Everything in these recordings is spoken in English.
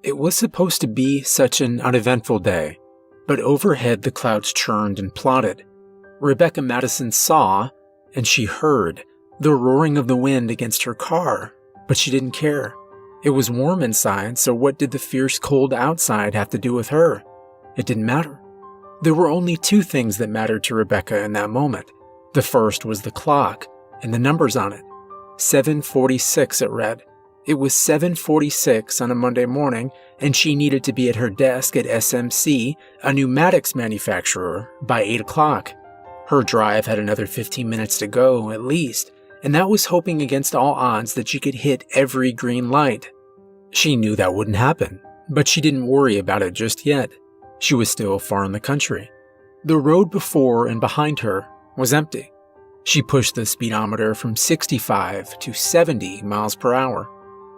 It was supposed to be such an uneventful day, but overhead the clouds churned and plotted. Rebecca Madison saw, and she heard, the roaring of the wind against her car, but she didn't care. It was warm inside, so what did the fierce cold outside have to do with her? It didn't matter. There were only two things that mattered to Rebecca in that moment. The first was the clock and the numbers on it. 7:46 it read. It was 7:46 on a Monday morning, and she needed to be at her desk at SMC, a pneumatics manufacturer, by 8 o'clock. Her drive had another 15 minutes to go, at least, and that was hoping against all odds that she could hit every green light. She knew that wouldn't happen, but she didn't worry about it just yet. She was still far in the country. The road before and behind her was empty. She pushed the speedometer from 65 to 70 miles per hour.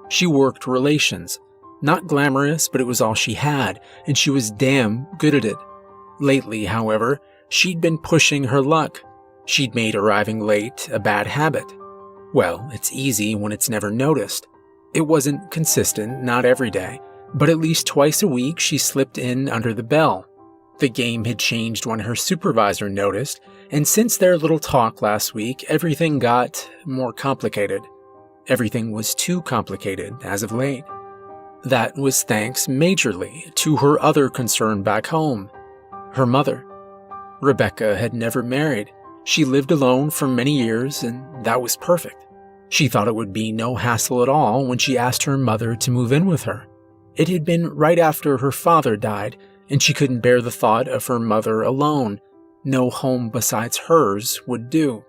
She worked relations. Not glamorous, but it was all she had, and she was damn good at it. Lately, however, she'd been pushing her luck. She'd made arriving late a bad habit. Well, it's easy when it's never noticed. It wasn't consistent, not every day, but at least twice a week she slipped in under the bell. The game had changed when her supervisor noticed, and since their little talk last week, everything got more complicated. Everything was too complicated as of late. That was thanks majorly to her other concern back home, her mother. Rebecca had never married. She lived alone for many years, and that was perfect. She thought it would be no hassle at all when she asked her mother to move in with her. It had been right after her father died, and she couldn't bear the thought of her mother alone. No home besides hers would do.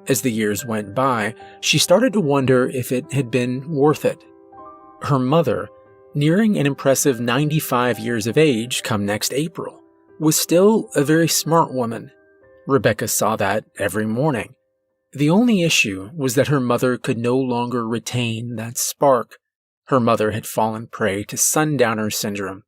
As the years went by, she started to wonder if it had been worth it. Her mother, nearing an impressive 95 years of age come next April, was still a very smart woman. Rebecca saw that every morning. The only issue was that her mother could no longer retain that spark. Her mother had fallen prey to sundowner syndrome.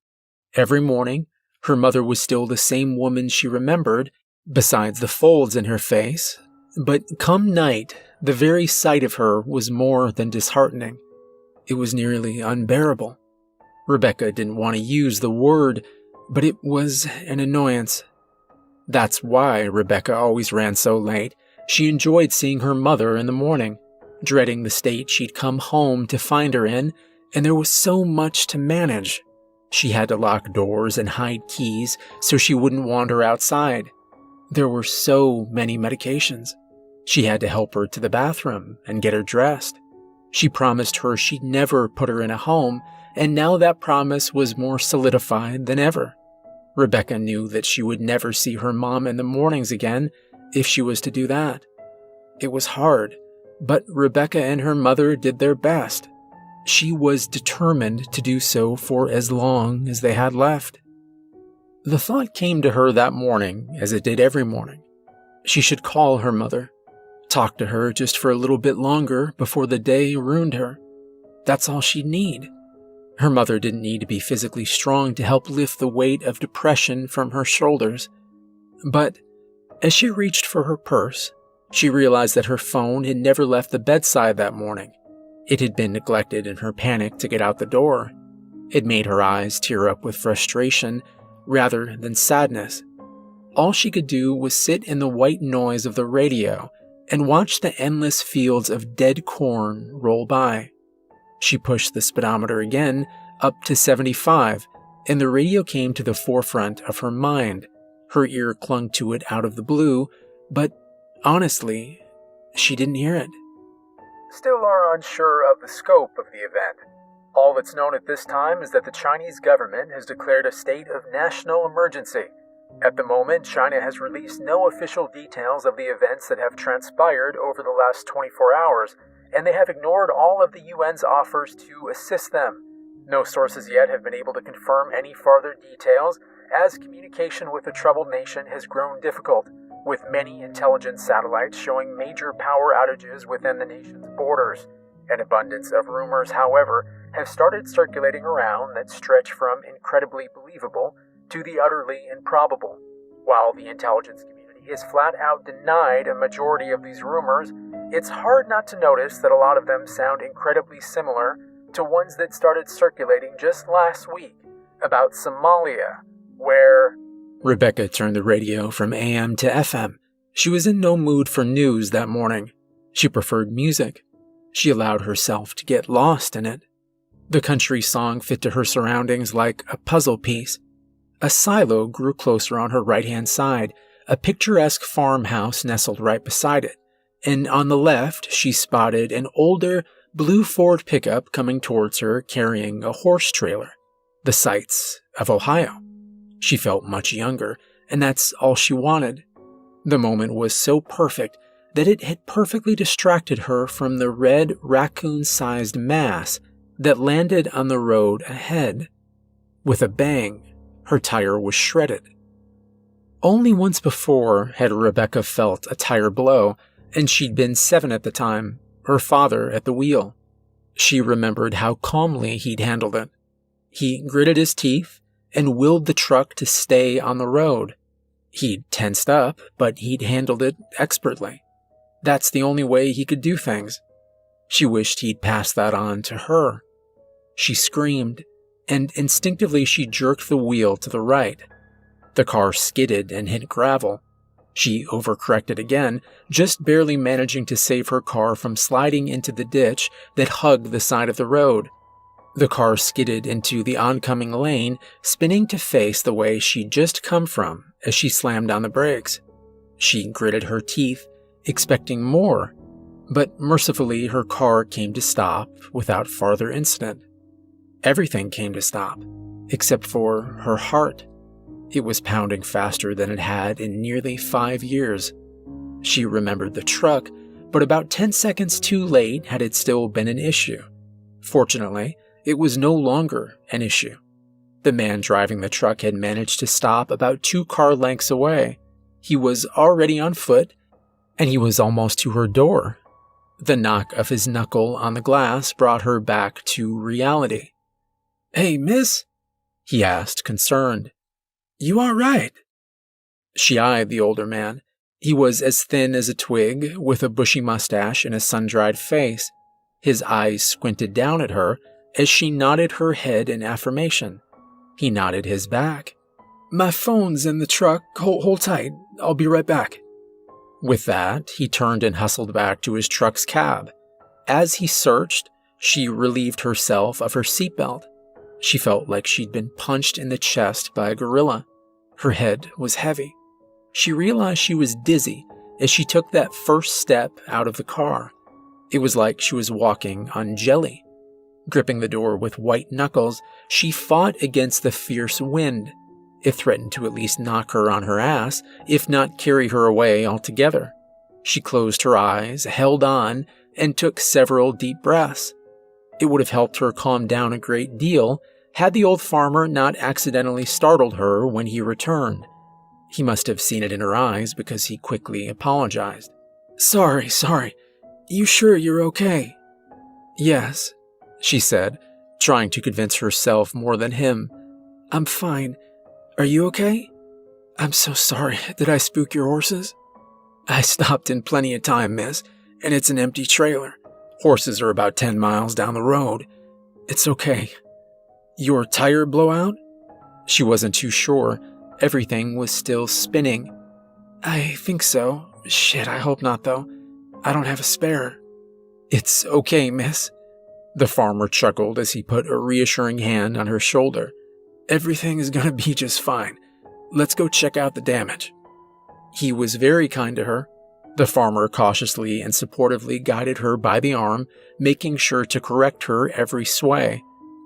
Every morning, her mother was still the same woman she remembered, besides the folds in her face. But come night, the very sight of her was more than disheartening. It was nearly unbearable. Rebecca didn't want to use the word, but it was an annoyance. That's why Rebecca always ran so late. She enjoyed seeing her mother in the morning, dreading the state she'd come home to find her in, and there was so much to manage. She had to lock doors and hide keys so she wouldn't wander outside. There were so many medications. She had to help her to the bathroom and get her dressed. She promised her she'd never put her in a home, and now that promise was more solidified than ever. Rebecca knew that she would never see her mom in the mornings again if she was to do that. It was hard, but Rebecca and her mother did their best. She was determined to do so for as long as they had left. The thought came to her that morning, as it did every morning. She should call her mother, talk to her just for a little bit longer before the day ruined her. That's all she'd need. Her mother didn't need to be physically strong to help lift the weight of depression from her shoulders. But as she reached for her purse, she realized that her phone had never left the bedside that morning. It had been neglected in her panic to get out the door. It made her eyes tear up with frustration rather than sadness. All she could do was sit in the white noise of the radio and watch the endless fields of dead corn roll by. She pushed the speedometer again, up to 75, and the radio came to the forefront of her mind. Her ear clung to it out of the blue, but honestly, she didn't hear it. Still are unsure of the scope of the event. All that's known at this time is that the Chinese government has declared a state of national emergency. At the moment, China has released no official details of the events that have transpired over the last 24 hours, and they have ignored all of the UN's offers to assist them. No sources yet have been able to confirm any further details, as communication with the troubled nation has grown difficult, with many intelligence satellites showing major power outages within the nation's borders. An abundance of rumors, however, have started circulating around that stretch from incredibly believable to the utterly improbable. While the intelligence community has flat out denied a majority of these rumors, it's hard not to notice that a lot of them sound incredibly similar to ones that started circulating just last week about Somalia, where... Rebecca turned the radio from AM to FM. She was in no mood for news that morning. She preferred music. She allowed herself to get lost in it. The country song fit to her surroundings like a puzzle piece. A silo grew closer on her right-hand side, a picturesque farmhouse nestled right beside it, and on the left she spotted an older, blue Ford pickup coming towards her carrying a horse trailer. The sights of Ohio. She felt much younger, and that's all she wanted. The moment was so perfect that it had perfectly distracted her from the red raccoon-sized mass that landed on the road ahead. With a bang, her tire was shredded. Only once before had Rebecca felt a tire blow, and she'd been 7 at the time, her father at the wheel. She remembered how calmly he'd handled it. He gritted his teeth and willed the truck to stay on the road. He'd tensed up, but he'd handled it expertly. That's the only way he could do things. She wished he'd passed that on to her. She screamed, and instinctively she jerked the wheel to the right. The car skidded and hit gravel. She overcorrected again, just barely managing to save her car from sliding into the ditch that hugged the side of the road. The car skidded into the oncoming lane, spinning to face the way she'd just come from as she slammed on the brakes. She gritted her teeth, expecting more, but mercifully her car came to stop without farther incident. Everything came to stop, except for her heart. It was pounding faster than it had in nearly 5 years. She remembered the truck, but about 10 seconds too late had it still been an issue. Fortunately, it was no longer an issue. The man driving the truck had managed to stop about 2 car lengths away. He was already on foot, and he was almost to her door. The knock of his knuckle on the glass brought her back to reality. "Hey, miss?" he asked, concerned. "You all right?" She eyed the older man. He was as thin as a twig, with a bushy mustache and a sun-dried face. His eyes squinted down at her as she nodded her head in affirmation. He nodded his back. "My phone's in the truck. Hold tight. I'll be right back." With that, he turned and hustled back to his truck's cab. As he searched, she relieved herself of her seatbelt. She felt like she'd been punched in the chest by a gorilla. Her head was heavy. She realized she was dizzy as she took that first step out of the car. It was like she was walking on jelly. Gripping the door with white knuckles, she fought against the fierce wind. It threatened to at least knock her on her ass, if not carry her away altogether. She closed her eyes, held on, and took several deep breaths. It would have helped her calm down a great deal had the old farmer not accidentally startled her when he returned. He must have seen it in her eyes because he quickly apologized. Sorry. You sure you're okay?" "Yes," she said, trying to convince herself more than him. "I'm fine. Are you okay?" "I'm so sorry. Did I spook your horses?" "I stopped in plenty of time, miss, and it's an empty trailer. Horses are about 10 miles down the road. It's okay." "Your tire blow out?" She wasn't too sure. Everything was still spinning. "I think so. Shit, I hope not, though. I don't have a spare." "It's okay, miss." The farmer chuckled as he put a reassuring hand on her shoulder. "Everything is gonna be just fine. Let's go check out the damage." He was very kind to her. The farmer cautiously and supportively guided her by the arm, making sure to correct her every sway.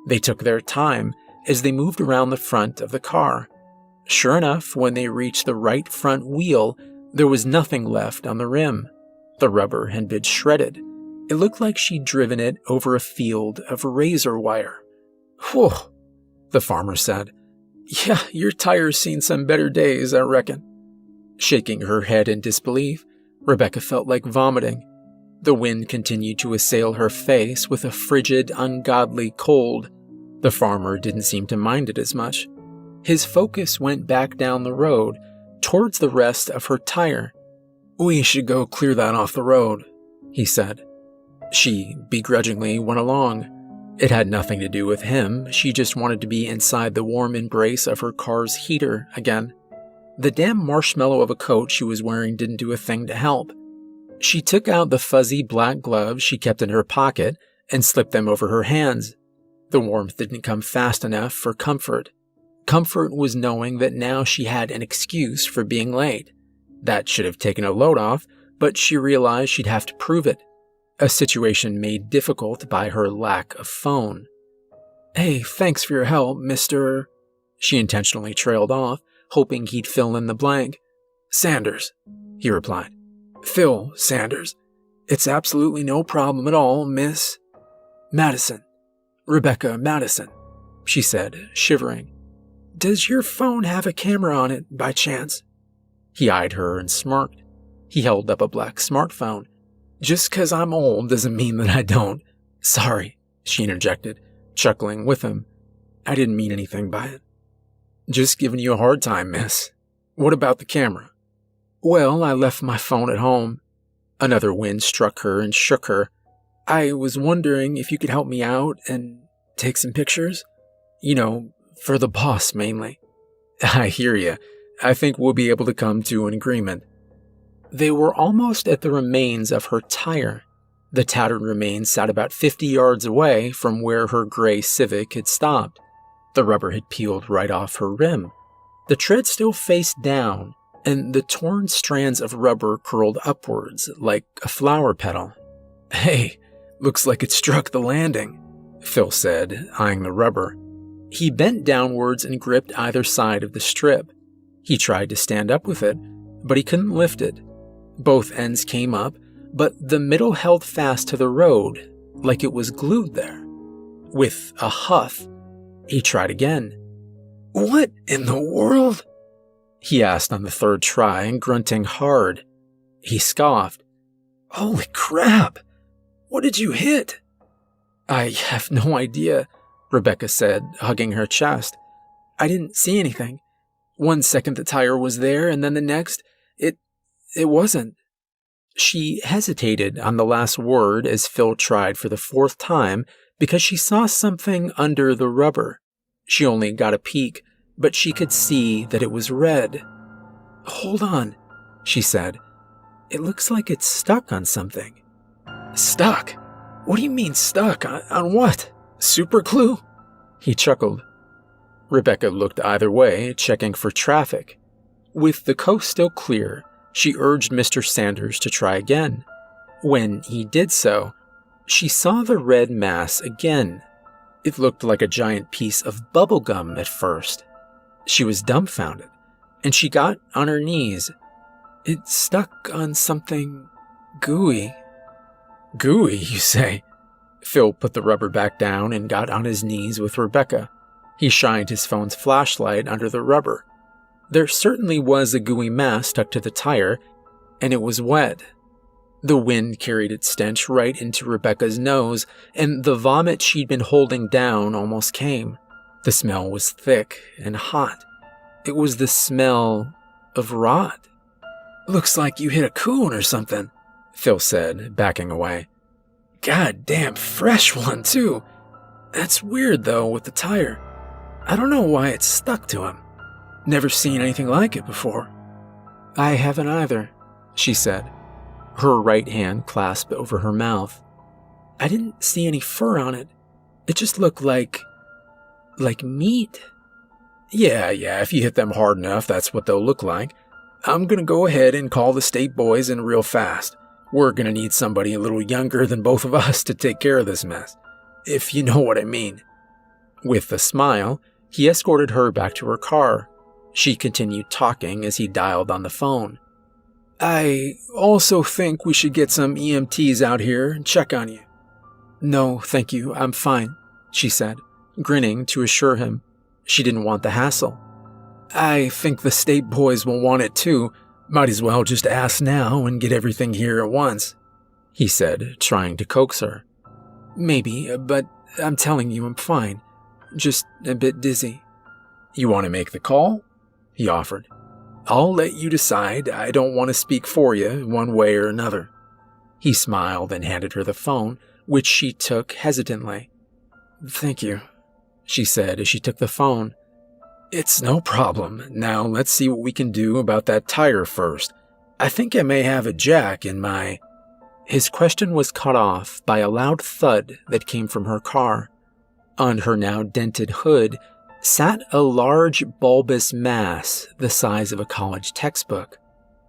They took their time as they moved around the front of the car. Sure enough, when they reached the right front wheel, there was nothing left on the rim. The rubber had been shredded. It looked like she'd driven it over a field of razor wire. "Whew," the farmer said. "Yeah, your tire's seen some better days, I reckon." Shaking her head in disbelief, Rebecca felt like vomiting. The wind continued to assail her face with a frigid, ungodly cold. The farmer didn't seem to mind it as much. His focus went back down the road, towards the rest of her tire. "We should go clear that off the road," he said. She begrudgingly went along. It had nothing to do with him, she just wanted to be inside the warm embrace of her car's heater again. The damn marshmallow of a coat she was wearing didn't do a thing to help. She took out the fuzzy black gloves she kept in her pocket and slipped them over her hands. The warmth didn't come fast enough for comfort. Comfort was knowing that now she had an excuse for being late. That should have taken a load off, but she realized she'd have to prove it. A situation made difficult by her lack of phone. "Hey, thanks for your help, Mr." She intentionally trailed off, hoping he'd fill in the blank. "Sanders," he replied. "Phil Sanders. It's absolutely no problem at all, Miss Madison. Rebecca Madison," she said, shivering. "Does your phone have a camera on it, by chance?" He eyed her and smirked. He held up a black smartphone. "Just 'cause I'm old doesn't mean that I don't. Sorry," she interjected, chuckling with him. "I didn't mean anything by it." "Just giving you a hard time, miss. What about the camera?" "Well, I left my phone at home." Another wind struck her and shook her. "I was wondering if you could help me out and take some pictures. You know, for the boss mainly." "I hear you. I think we'll be able to come to an agreement." They were almost at the remains of her tire. The tattered remains sat about 50 yards away from where her gray Civic had stopped. The rubber had peeled right off her rim. The tread still faced down, and the torn strands of rubber curled upwards like a flower petal. "Hey, looks like it struck the landing," Phil said, eyeing the rubber. He bent downwards and gripped either side of the strip. He tried to stand up with it, but he couldn't lift it. Both ends came up, but the middle held fast to the road, like it was glued there. With a huff, he tried again. "What in the world?" he asked on the third try, grunting hard. He scoffed. "Holy crap! What did you hit?" "I have no idea," Rebecca said, hugging her chest. "I didn't see anything. One second the tire was there, and then the next, it wasn't." She hesitated on the last word as Phil tried for the fourth time because she saw something under the rubber. She only got a peek, but she could see that it was red. "Hold on," she said. "It looks like it's stuck on something." "Stuck? What do you mean stuck? On what? Super glue?" He chuckled. Rebecca looked either way, checking for traffic. With the coast still clear, she urged Mr. Sanders to try again. When he did so, she saw the red mass again. It looked like a giant piece of bubble gum at first. She was dumbfounded, and she got on her knees. "It's stuck on something gooey." "Gooey, you say?" Phil put the rubber back down and got on his knees with Rebecca. He shined his phone's flashlight under the rubber. There certainly was a gooey mass stuck to the tire, and it was wet. The wind carried its stench right into Rebecca's nose, and the vomit she'd been holding down almost came. The smell was thick and hot. It was the smell of rot. "Looks like you hit a coon or something," Phil said, backing away. "God damn fresh one, too. That's weird, though, with the tire. I don't know why it's stuck to him. Never seen anything like it before." "I haven't either," she said, her right hand clasped over her mouth. "I didn't see any fur on it. It just looked like meat." Yeah, if you hit them hard enough, that's what they'll look like. I'm gonna go ahead and call the state boys in real fast. We're gonna need somebody a little younger than both of us to take care of this mess, if you know what I mean." With a smile, he escorted her back to her car. She continued talking as he dialed on the phone. "I also think we should get some EMTs out here and check on you." "No, thank you, I'm fine," she said, grinning to assure him. She didn't want the hassle. "I think the state boys will want it too. Might as well just ask now and get everything here at once," he said, trying to coax her. "Maybe, but I'm telling you I'm fine. Just a bit dizzy." "You want to make the call?" he offered. "I'll let you decide. I don't want to speak for you one way or another." He smiled and handed her the phone, which she took hesitantly. Thank you, she said as she took the phone. It's no problem. Now let's see what we can do about that tire first. I think I may have a jack in my... His question was cut off by a loud thud that came from her car. On her now dented hood sat a large bulbous mass the size of a college textbook.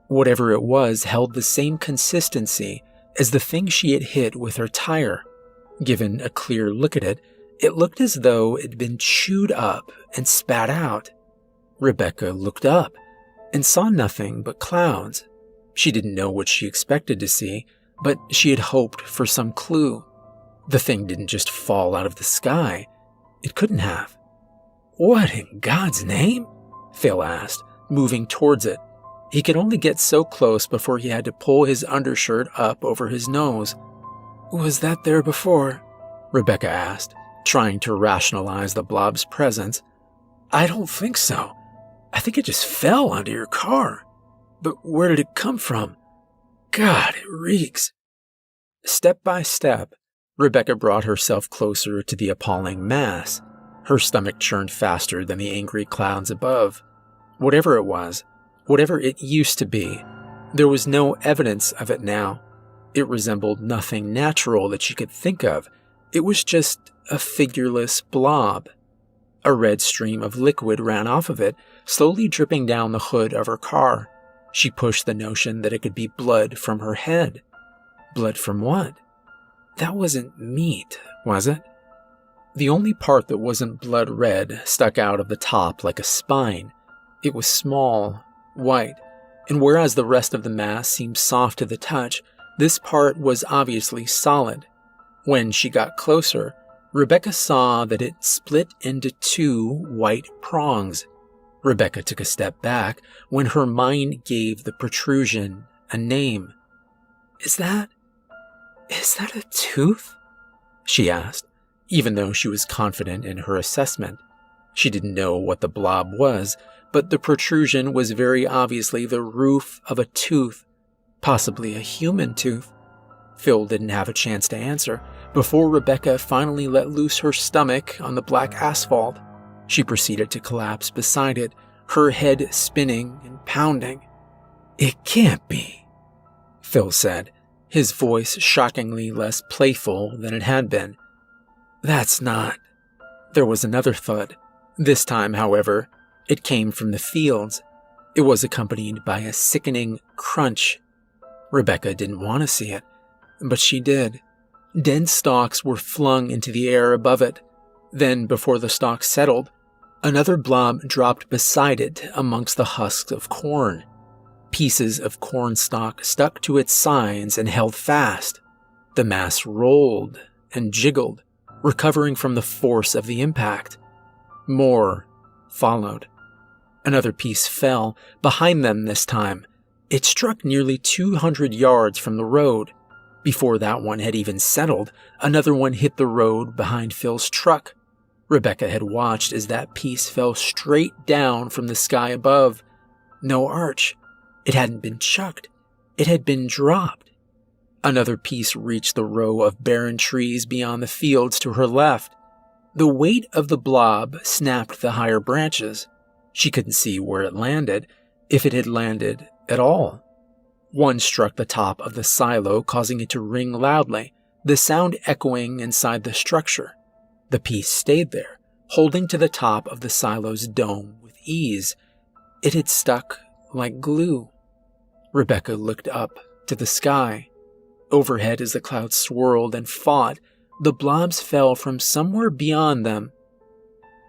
Whatever it was held the same consistency as the thing she had hit with her tire. Given a clear look at it, it looked as though it had been chewed up and spat out. Rebecca looked up and saw nothing but clouds. She didn't know what she expected to see, but she had hoped for some clue. The thing didn't just fall out of the sky. It couldn't have. What in God's name? Phil asked, moving towards it. He could only get so close before he had to pull his undershirt up over his nose. Was that there before? Rebecca asked, trying to rationalize the blob's presence. I don't think so. I think it just fell onto your car. But where did it come from? God, it reeks. Step by step, Rebecca brought herself closer to the appalling mass. Her stomach churned faster than the angry clouds above. Whatever it was, whatever it used to be, there was no evidence of it now. It resembled nothing natural that she could think of. It was just a figureless blob. A red stream of liquid ran off of it, slowly dripping down the hood of her car. She pushed the notion that it could be blood from her head. Blood from what? That wasn't meat, was it? The only part that wasn't blood red stuck out of the top like a spine. It was small, white, and whereas the rest of the mass seemed soft to the touch, this part was obviously solid. When she got closer, Rebecca saw that it split into two white prongs. Rebecca took a step back when her mind gave the protrusion a name. Is that a tooth? She asked, even though she was confident in her assessment. She didn't know what the blob was, but the protrusion was very obviously the roof of a tooth, possibly a human tooth. Phil didn't have a chance to answer before Rebecca finally let loose her stomach on the black asphalt. She proceeded to collapse beside it, her head spinning and pounding. It can't be, Phil said, his voice shockingly less playful than it had been. That's not... There was another thud. This time, however, it came from the fields. It was accompanied by a sickening crunch. Rebecca didn't want to see it, but she did. Dense stalks were flung into the air above it. Then, before the stalks settled, another blob dropped beside it amongst the husks of corn. Pieces of corn stalk stuck to its sides and held fast. The mass rolled and jiggled, recovering from the force of the impact. More followed. Another piece fell, behind them this time. It struck nearly 200 yards from the road. Before that one had even settled, another one hit the road behind Phil's truck. Rebecca had watched as that piece fell straight down from the sky above. No arch. It hadn't been chucked. It had been dropped. Another piece reached the row of barren trees beyond the fields to her left. The weight of the blob snapped the higher branches. She couldn't see where it landed, if it had landed at all. One struck the top of the silo, causing it to ring loudly, the sound echoing inside the structure. The piece stayed there, holding to the top of the silo's dome with ease. It had stuck like glue. Rebecca looked up to the sky. Overhead, as the clouds swirled and fought, the blobs fell from somewhere beyond them.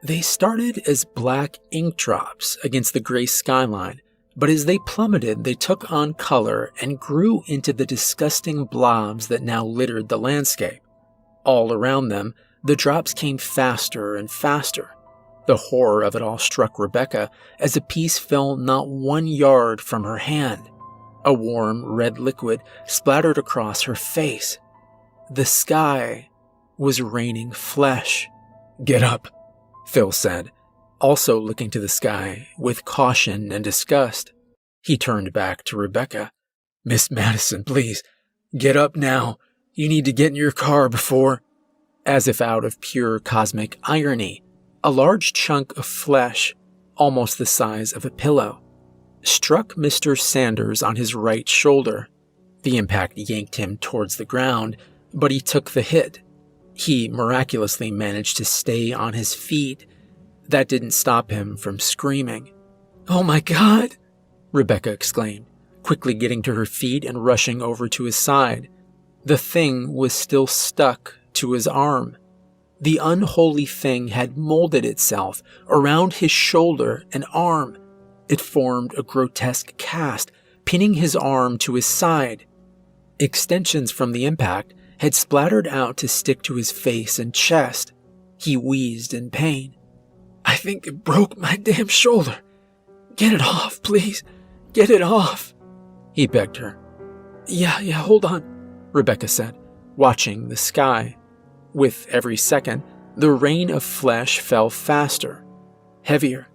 They started as black ink drops against the gray skyline, but as they plummeted, they took on color and grew into the disgusting blobs that now littered the landscape. All around them, the drops came faster and faster. The horror of it all struck Rebecca as a piece fell not 1 yard from her hand. A warm red liquid splattered across her face. The sky was raining flesh. Get up, Phil said, also looking to the sky with caution and disgust. He turned back to Rebecca. Miss Madison, please, get up now. You need to get in your car before... As if out of pure cosmic irony, a large chunk of flesh, almost the size of a pillow, struck Mr. Sanders on his right shoulder. The impact yanked him towards the ground, but he took the hit. He miraculously managed to stay on his feet. That didn't stop him from screaming. "Oh my God!" Rebecca exclaimed, quickly getting to her feet and rushing over to his side. The thing was still stuck to his arm. The unholy thing had molded itself around his shoulder and arm. It formed a grotesque cast, pinning his arm to his side. Extensions from the impact had splattered out to stick to his face and chest. He wheezed in pain. "I think it broke my damn shoulder. Get it off, please. Get it off," he begged her. Yeah, hold on," Rebecca said, watching the sky. With every second, the rain of flesh fell faster, heavier.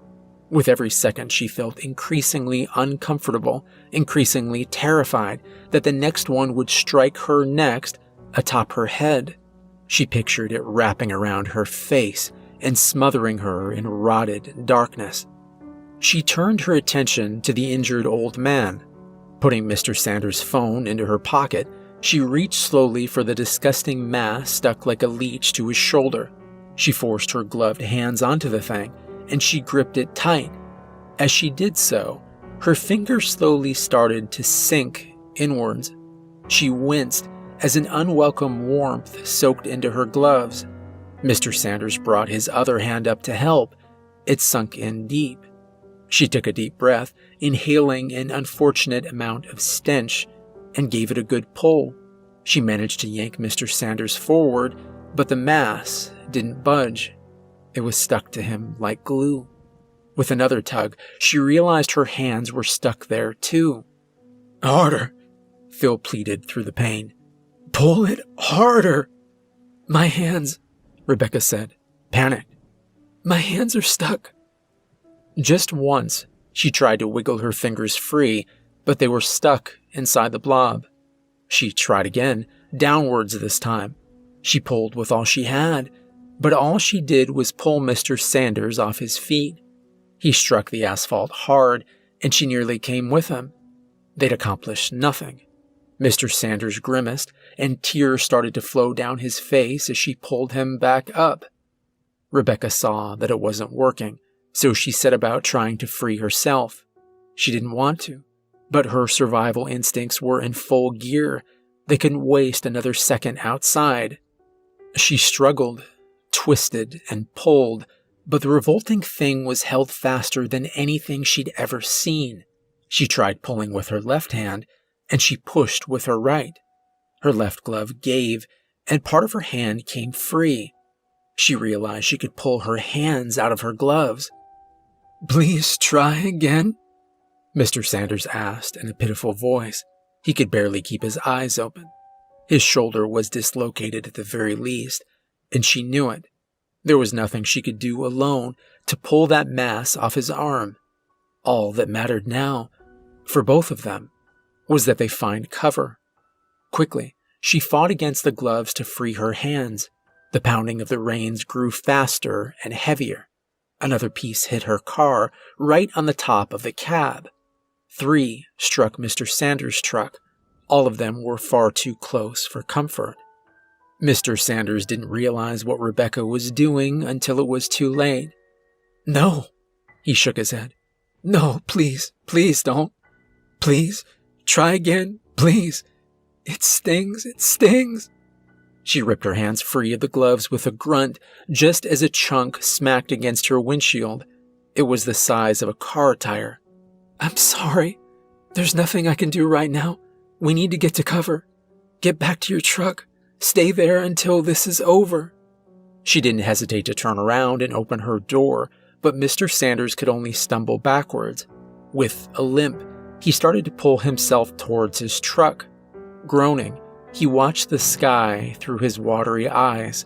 With every second, she felt increasingly uncomfortable, increasingly terrified that the next one would strike her next, atop her head. She pictured it wrapping around her face and smothering her in rotted darkness. She turned her attention to the injured old man. Putting Mr. Sanders' phone into her pocket, she reached slowly for the disgusting mass stuck like a leech to his shoulder. She forced her gloved hands onto the thing, and she gripped it tight. As she did so, her fingers slowly started to sink inwards. She winced as an unwelcome warmth soaked into her gloves. Mr. Sanders brought his other hand up to help. It sunk in deep. She took a deep breath, inhaling an unfortunate amount of stench, and gave it a good pull. She managed to yank Mr. Sanders forward, but the mass didn't budge. It was stuck to him like glue. With another tug, she realized her hands were stuck there too. "Harder," Phil pleaded through the pain. "Pull it harder." "My hands," Rebecca said, panicked. "My hands are stuck." Just once, she tried to wiggle her fingers free, but they were stuck inside the blob. She tried again, downwards this time. She pulled with all she had, but all she did was pull Mr. Sanders off his feet. He struck the asphalt hard, and she nearly came with him. They'd accomplished nothing. Mr. Sanders grimaced, and tears started to flow down his face as she pulled him back up. Rebecca saw that it wasn't working, so she set about trying to free herself. She didn't want to, but her survival instincts were in full gear. They couldn't waste another second outside. She struggled, twisted, and pulled, but the revolting thing was held faster than anything she'd ever seen. She tried pulling with her left hand, and she pushed with her right. Her left glove gave, and part of her hand came free. She realized she could pull her hands out of her gloves. "Please try again?" Mr. Sanders asked in a pitiful voice. He could barely keep his eyes open. His shoulder was dislocated at the very least, and she knew it. There was nothing she could do alone to pull that mass off his arm. All that mattered now, for both of them, was that they find cover. Quickly, she fought against the gloves to free her hands. The pounding of the reins grew faster and heavier. Another piece hit her car right on the top of the cab. 3 struck Mr. Sanders' truck. All of them were far too close for comfort. Mr. Sanders didn't realize what Rebecca was doing until it was too late. "No," he shook his head. "No, please, please don't. Please, try again, please. It stings, it stings." She ripped her hands free of the gloves with a grunt, just as a chunk smacked against her windshield. It was the size of a car tire. "I'm sorry. There's nothing I can do right now. We need to get to cover. Get back to your truck. Stay there until this is over." She didn't hesitate to turn around and open her door, but Mr. Sanders could only stumble backwards. With a limp, he started to pull himself towards his truck. Groaning, he watched the sky through his watery eyes.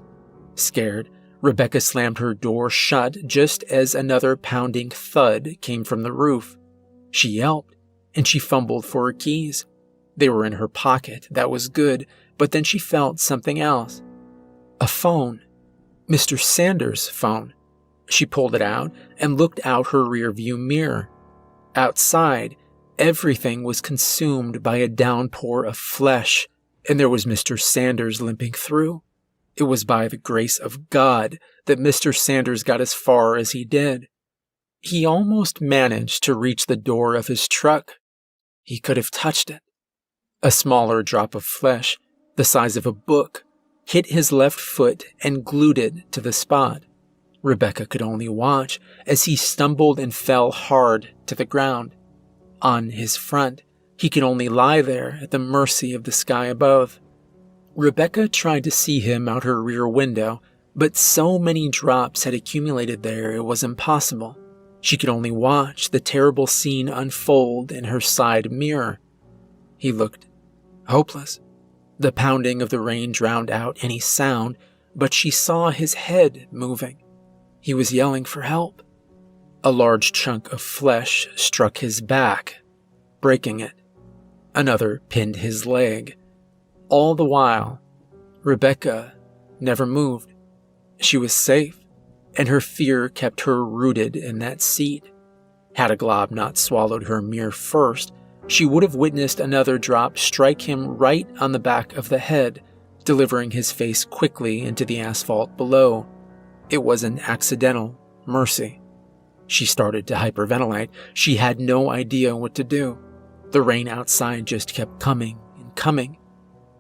Scared, Rebecca slammed her door shut just as another pounding thud came from the roof. She yelped, and she fumbled for her keys. They were in her pocket, that was good, but then she felt something else. A phone. Mr. Sanders' phone. She pulled it out and looked out her rearview mirror. Outside, everything was consumed by a downpour of flesh, and there was Mr. Sanders limping through. It was by the grace of God that Mr. Sanders got as far as he did. He almost managed to reach the door of his truck. He could have touched it. A smaller drop of flesh, the size of a book, hit his left foot and glued it to the spot. Rebecca could only watch as he stumbled and fell hard to the ground. On his front, he could only lie there at the mercy of the sky above. Rebecca tried to see him out her rear window, but so many drops had accumulated there it was impossible. She could only watch the terrible scene unfold in her side mirror. He looked hopeless. The pounding of the rain drowned out any sound, but she saw his head moving. He was yelling for help. A large chunk of flesh struck his back, breaking it. Another pinned his leg. All the while, Rebecca never moved. She was safe, and her fear kept her rooted in that seat. Had a glob not swallowed her mirror first, she would have witnessed another drop strike him right on the back of the head, delivering his face quickly into the asphalt below. It was an accidental mercy. She started to hyperventilate. She had no idea what to do. The rain outside just kept coming and coming.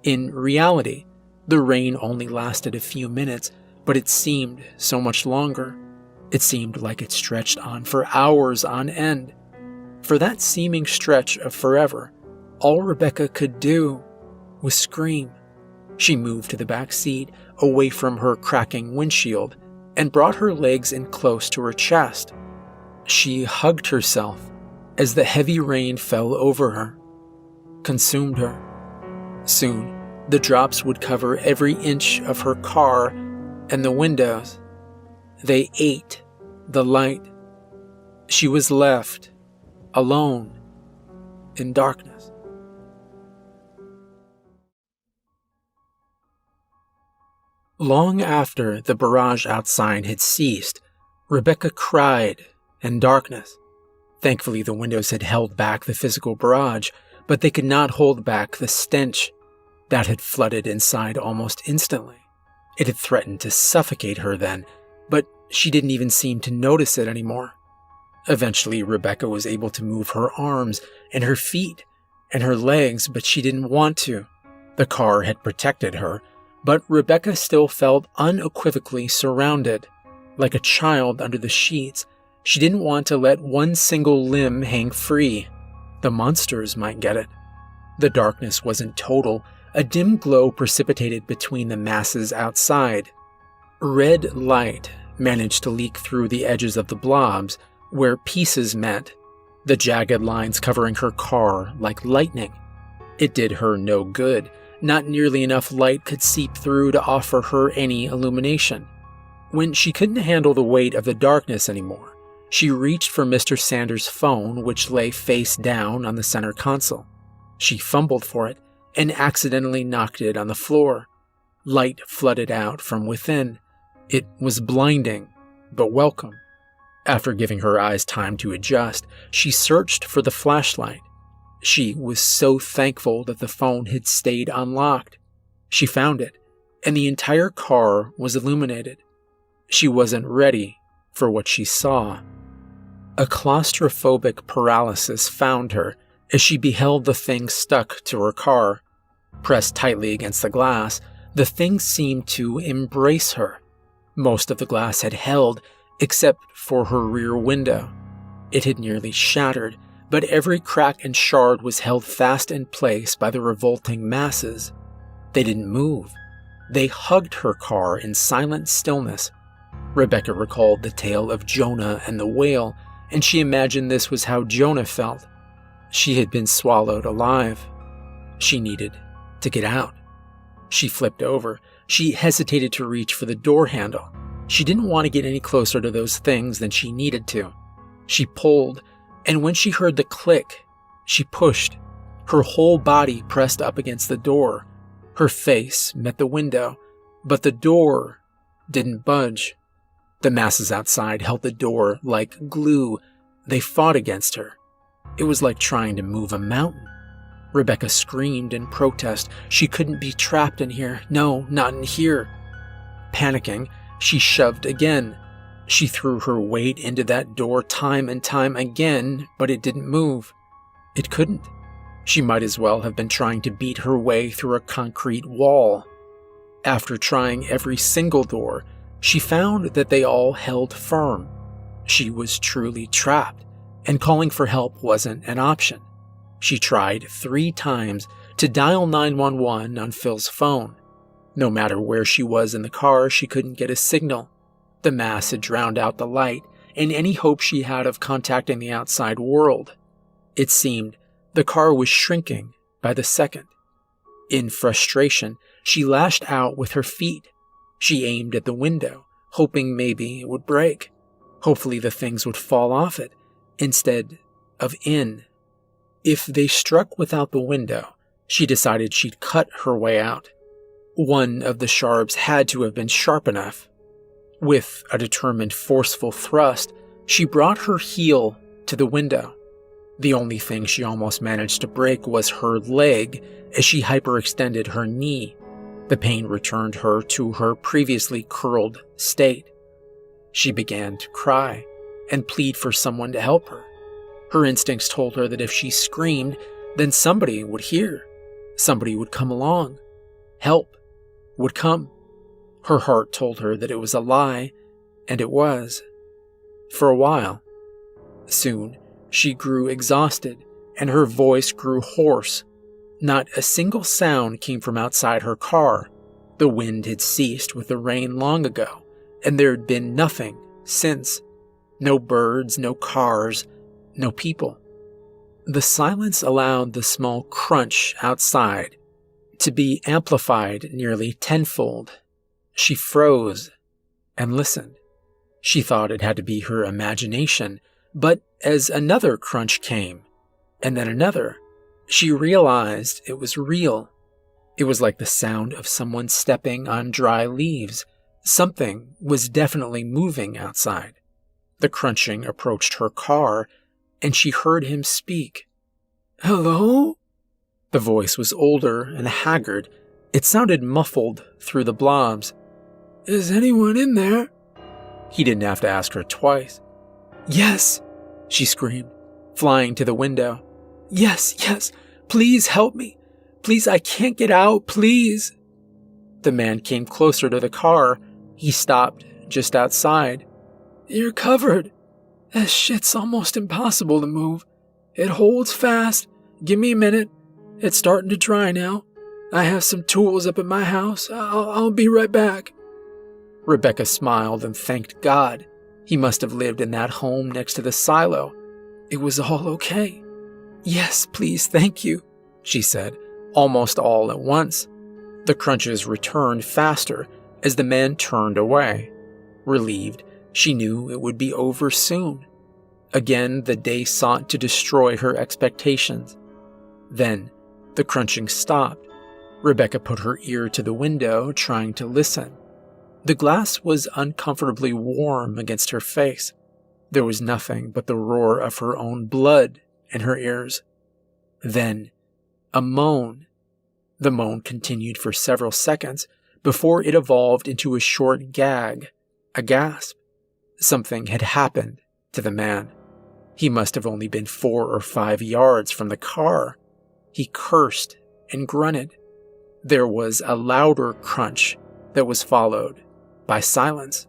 In reality, the rain only lasted a few minutes, but it seemed so much longer. It seemed like it stretched on for hours on end. For that seeming stretch of forever, all Rebecca could do was scream. She moved to the back seat, away from her cracking windshield, and brought her legs in close to her chest. She hugged herself as the heavy rain fell over her, consumed her. Soon, the drops would cover every inch of her car and the windows. They ate the light. She was left alone in darkness. Long after the barrage outside had ceased, Rebecca cried in darkness. Thankfully, the windows had held back the physical barrage, but they could not hold back the stench that had flooded inside almost instantly. It had threatened to suffocate her then, but she didn't even seem to notice it anymore. Eventually, Rebecca was able to move her arms and her feet and her legs, but she didn't want to. The car had protected her, but Rebecca still felt unequivocally surrounded. Like a child under the sheets, she didn't want to let one single limb hang free. The monsters might get it. The darkness wasn't total. A dim glow precipitated between the masses outside. Red light managed to leak through the edges of the blobs, where pieces met, the jagged lines covering her car like lightning. It did her no good. Not nearly enough light could seep through to offer her any illumination. When she couldn't handle the weight of the darkness anymore, she reached for Mr. Sanders' phone, which lay face down on the center console. She fumbled for it and accidentally knocked it on the floor. Light flooded out from within. It was blinding, but welcome. After giving her eyes time to adjust, she searched for the flashlight. She was so thankful that the phone had stayed unlocked. She found it, and the entire car was illuminated. She wasn't ready for what she saw. A claustrophobic paralysis found her as she beheld the thing stuck to her car. Pressed tightly against the glass, the thing seemed to embrace her. Most of the glass had held, except for her rear window. It had nearly shattered, but every crack and shard was held fast in place by the revolting masses. They didn't move. They hugged her car in silent stillness. Rebecca recalled the tale of Jonah and the whale, and she imagined this was how Jonah felt. She had been swallowed alive. She needed to get out. She flipped over. She hesitated to reach for the door handle. She didn't want to get any closer to those things than she needed to. She pulled, and when she heard the click, she pushed. Her whole body pressed up against the door. Her face met the window. But the door didn't budge. The masses outside held the door like glue. They fought against her. It was like trying to move a mountain. Rebecca screamed in protest. She couldn't be trapped in here. No, not in here. Panicking, she shoved again. She threw her weight into that door time and time again, but it didn't move. It couldn't. She might as well have been trying to beat her way through a concrete wall. After trying every single door, she found that they all held firm. She was truly trapped, and calling for help wasn't an option. She tried 3 times to dial 911 on Phil's phone. No matter where she was in the car, she couldn't get a signal. The mass had drowned out the light and any hope she had of contacting the outside world. It seemed the car was shrinking by the second. In frustration, she lashed out with her feet. She aimed at the window, hoping maybe it would break. Hopefully the things would fall off it, instead of in. If they struck without the window, she decided she'd cut her way out. One of the sharps had to have been sharp enough. With a determined, forceful thrust, she brought her heel to the window. The only thing she almost managed to break was her leg as she hyperextended her knee. The pain returned her to her previously curled state. She began to cry and plead for someone to help her. Her instincts told her that if she screamed, then somebody would hear. Somebody would come along. Help would come. Her heart told her that it was a lie, and it was. For a while. Soon, she grew exhausted, and her voice grew hoarse. Not a single sound came from outside her car. The wind had ceased with the rain long ago, and there had been nothing since. No birds, no cars, no people. The silence allowed the small crunch outside to be amplified nearly tenfold. She froze and listened. She thought it had to be her imagination, but as another crunch came, and then another, she realized it was real. It was like the sound of someone stepping on dry leaves. Something was definitely moving outside. The crunching approached her car, and she heard him speak. "Hello?" The voice was older and haggard. It sounded muffled through the blobs. "Is anyone in there?" He didn't have to ask her twice. "Yes," she screamed, flying to the window. "Yes, yes, please help me. Please, I can't get out, please." The man came closer to the car. He stopped just outside. "You're covered. That shit's almost impossible to move. It holds fast. Give me a minute. It's starting to dry now. I have some tools up at my house. I'll be right back." Rebecca smiled and thanked God. He must have lived in that home next to the silo. It was all okay. "Yes, please, thank you," she said, almost all at once. The crunches returned faster as the man turned away. Relieved, she knew it would be over soon. Again, the day sought to destroy her expectations. Then, the crunching stopped. Rebecca put her ear to the window, trying to listen. The glass was uncomfortably warm against her face. There was nothing but the roar of her own blood in her ears. Then, a moan. The moan continued for several seconds before it evolved into a short gag, a gasp. Something had happened to the man. He must have only been 4 or 5 yards from the car. He cursed and grunted. There was a louder crunch that was followed by silence.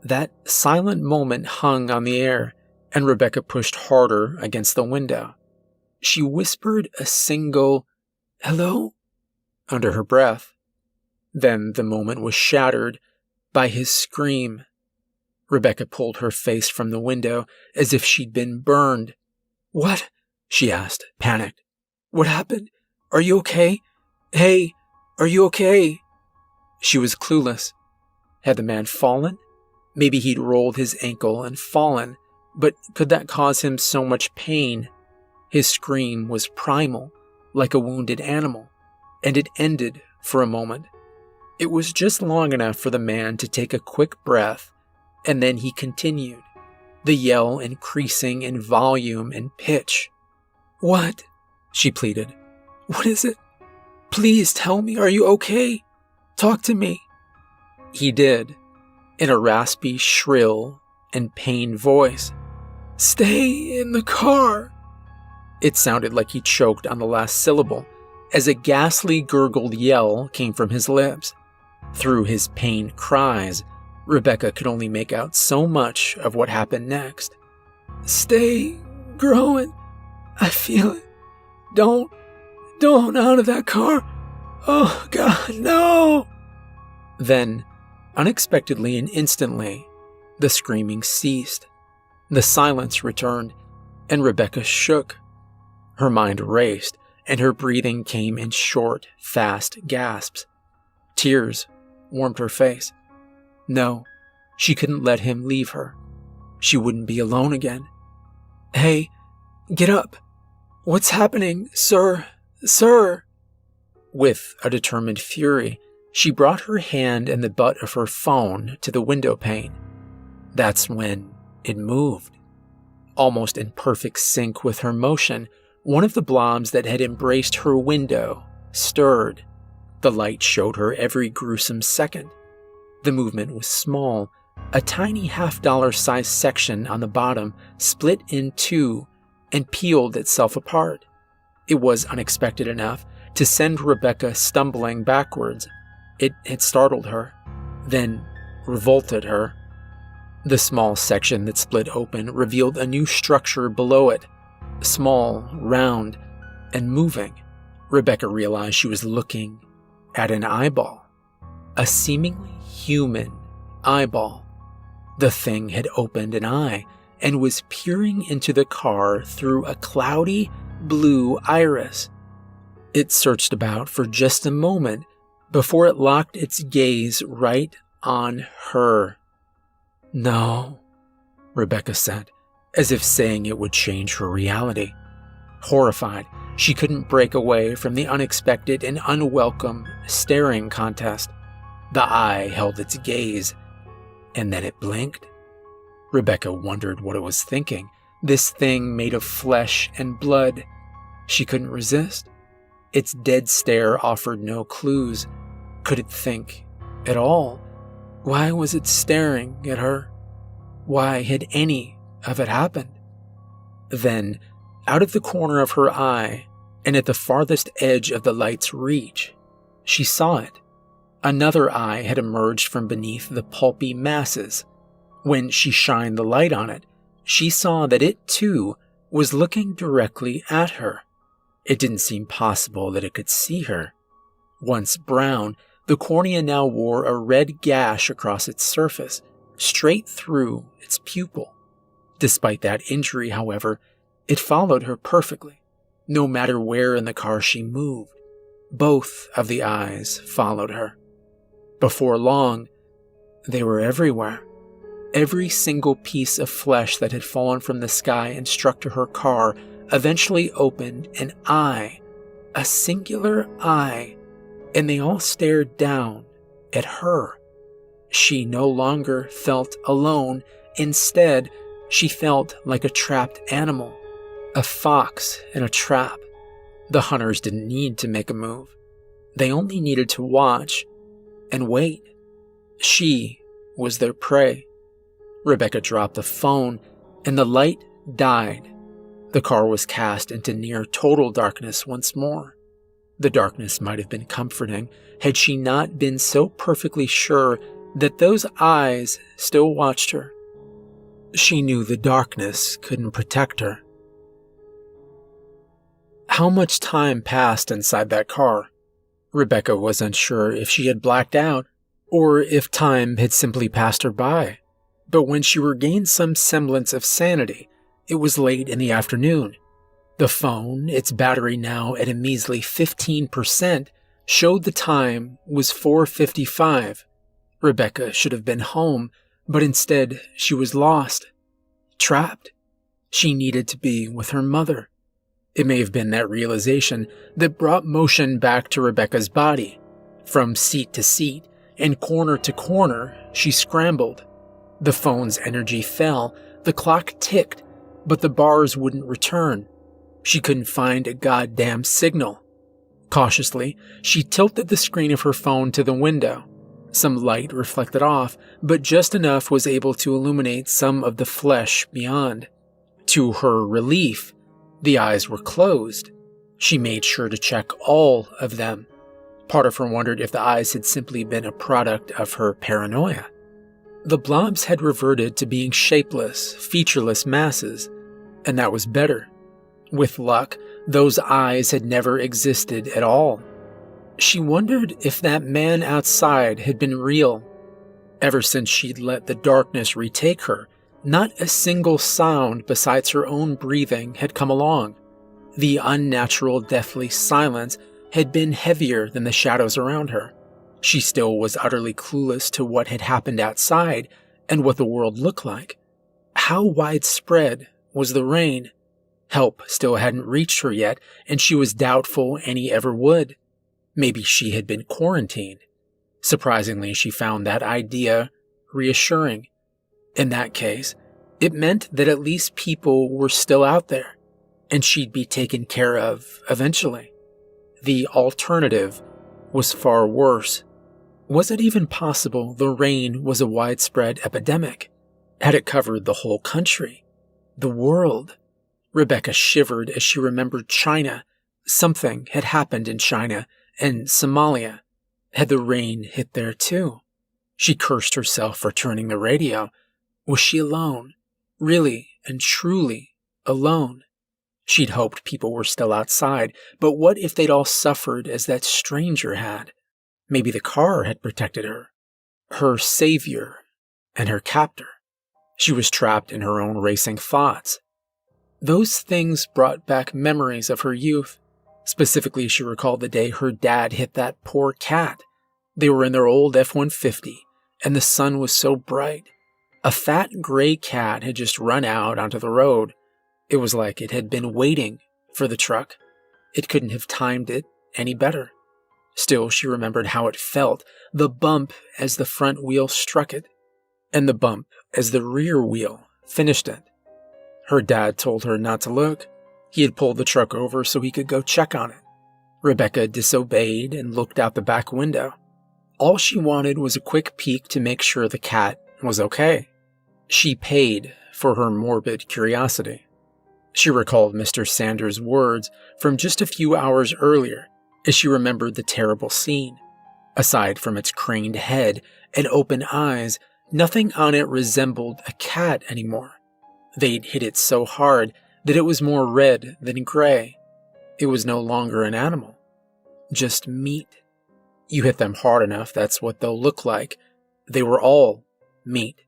That silent moment hung on the air, and Rebecca pushed harder against the window. She whispered a single, "Hello?" under her breath. Then the moment was shattered by his scream. Rebecca pulled her face from the window as if she'd been burned. "What?" she asked, panicked. "What happened? Are you okay? Hey, are you okay?" She was clueless. Had the man fallen? Maybe he'd rolled his ankle and fallen, but could that cause him so much pain? His scream was primal, like a wounded animal, and it ended for a moment. It was just long enough for the man to take a quick breath, and then he continued, the yell increasing in volume and pitch. "What?" she pleaded. "What is it? Please tell me, are you okay? Talk to me." He did, in a raspy, shrill, and pained voice. "Stay in the car." It sounded like he choked on the last syllable, as a ghastly gurgled yell came from his lips. Through his pained cries, Rebecca could only make out so much of what happened next. "Stay growing. I feel it. Don't out of that car. Oh, God, no." Then, unexpectedly and instantly, the screaming ceased. The silence returned, and Rebecca shook. Her mind raced, and her breathing came in short, fast gasps. Tears warmed her face. No, she couldn't let him leave her. She wouldn't be alone again. "Hey, get up. What's happening, sir? Sir?" With a determined fury, she brought her hand and the butt of her phone to the window pane. That's when it moved. Almost in perfect sync with her motion, one of the blobs that had embraced her window stirred. The light showed her every gruesome second. The movement was small. A tiny $50 section on the bottom split in two and peeled itself apart. It was unexpected enough to send Rebecca stumbling backwards. It had startled her, then revolted her. The small section that split open revealed a new structure below it, small, round, and moving. Rebecca realized she was looking at an eyeball, a seemingly human eyeball. The thing had opened an eye and was peering into the car through a cloudy blue iris. It searched about for just a moment before it locked its gaze right on her. "No," Rebecca said, as if saying it would change her reality. Horrified, she couldn't break away from the unexpected and unwelcome staring contest. The eye held its gaze, and then it blinked. Rebecca wondered what it was thinking. This thing made of flesh and blood. She couldn't resist. Its dead stare offered no clues. Could it think at all? Why was it staring at her? Why had any of it happened? Then, out of the corner of her eye, and at the farthest edge of the light's reach, she saw it. Another eye had emerged from beneath the pulpy masses. When she shined the light on it, she saw that it, too, was looking directly at her. It didn't seem possible that it could see her. Once brown, the cornea now wore a red gash across its surface, straight through its pupil. Despite that injury, however, it followed her perfectly, no matter where in the car she moved. Both of the eyes followed her. Before long, they were everywhere. Every single piece of flesh that had fallen from the sky and struck to her car eventually opened an eye, a singular eye, and they all stared down at her. She no longer felt alone. Instead, she felt like a trapped animal, a fox in a trap. The hunters didn't need to make a move. They only needed to watch and wait. She was their prey. Rebecca dropped the phone, and the light died. The car was cast into near total darkness once more. The darkness might have been comforting had she not been so perfectly sure that those eyes still watched her. She knew the darkness couldn't protect her. How much time passed inside that car? Rebecca was unsure if she had blacked out or if time had simply passed her by. But when she regained some semblance of sanity, it was late in the afternoon. The phone, its battery now at a measly 15%, showed the time was 4:55. Rebecca should have been home, but instead she was lost, trapped. She needed to be with her mother. It may have been that realization that brought motion back to Rebecca's body. From seat to seat, and corner to corner, she scrambled. The phone's energy fell, the clock ticked, but the bars wouldn't return. She couldn't find a goddamn signal. Cautiously, she tilted the screen of her phone to the window. Some light reflected off, but just enough was able to illuminate some of the flesh beyond. To her relief, the eyes were closed. She made sure to check all of them. Part of her wondered if the eyes had simply been a product of her paranoia. The blobs had reverted to being shapeless, featureless masses, and that was better. With luck, those eyes had never existed at all. She wondered if that man outside had been real. Ever since she'd let the darkness retake her, not a single sound besides her own breathing had come along. The unnatural, deathly silence had been heavier than the shadows around her. She still was utterly clueless to what had happened outside and what the world looked like. How widespread was the rain? Help still hadn't reached her yet, and she was doubtful any ever would. Maybe she had been quarantined. Surprisingly, she found that idea reassuring. In that case, it meant that at least people were still out there, and she'd be taken care of eventually. The alternative was far worse. Was it even possible the rain was a widespread epidemic? Had it covered the whole country? The world? Rebecca shivered as she remembered China. Something had happened in China and Somalia. Had the rain hit there too? She cursed herself for turning the radio. Was she alone? Really and truly alone? She'd hoped people were still outside, but what if they'd all suffered as that stranger had? Maybe the car had protected her. Her savior and her captor. She was trapped in her own racing thoughts. Those things brought back memories of her youth. Specifically, she recalled the day her dad hit that poor cat. They were in their old F-150, and the sun was so bright. A fat gray cat had just run out onto the road. It was like it had been waiting for the truck. It couldn't have timed it any better. Still, she remembered how it felt, the bump as the front wheel struck it, and the bump as the rear wheel finished it. Her dad told her not to look. He had pulled the truck over so he could go check on it. Rebecca disobeyed and looked out the back window. All she wanted was a quick peek to make sure the cat was okay. She paid for her morbid curiosity. She recalled Mr. Sanders' words from just a few hours earlier as she remembered the terrible scene. Aside from its craned head and open eyes, nothing on it resembled a cat anymore. They'd hit it so hard that it was more red than gray. It was no longer an animal, just meat. You hit them hard enough, that's what they'll look like. They were all meat.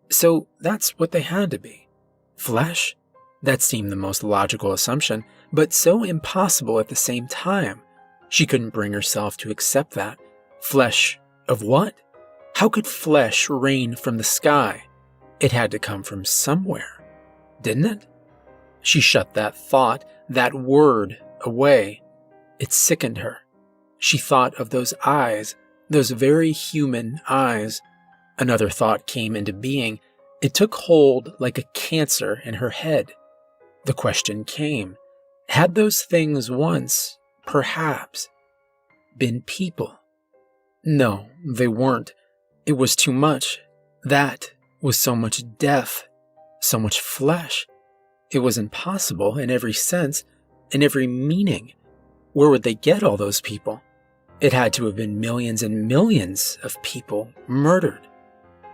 So that's what they had to be. Flesh? That seemed the most logical assumption, but so impossible at the same time. She couldn't bring herself to accept that. Flesh of what? How could flesh rain from the sky? It had to come from somewhere, didn't it? She shut that thought, that word, away. It sickened her. She thought of those eyes, those very human eyes. Another thought came into being. It took hold like a cancer in her head. The question came, had those things once, perhaps, been people? No, they weren't. It was too much. That was so much death, so much flesh. It was impossible in every sense, in every meaning. Where would they get all those people? It had to have been millions and millions of people murdered.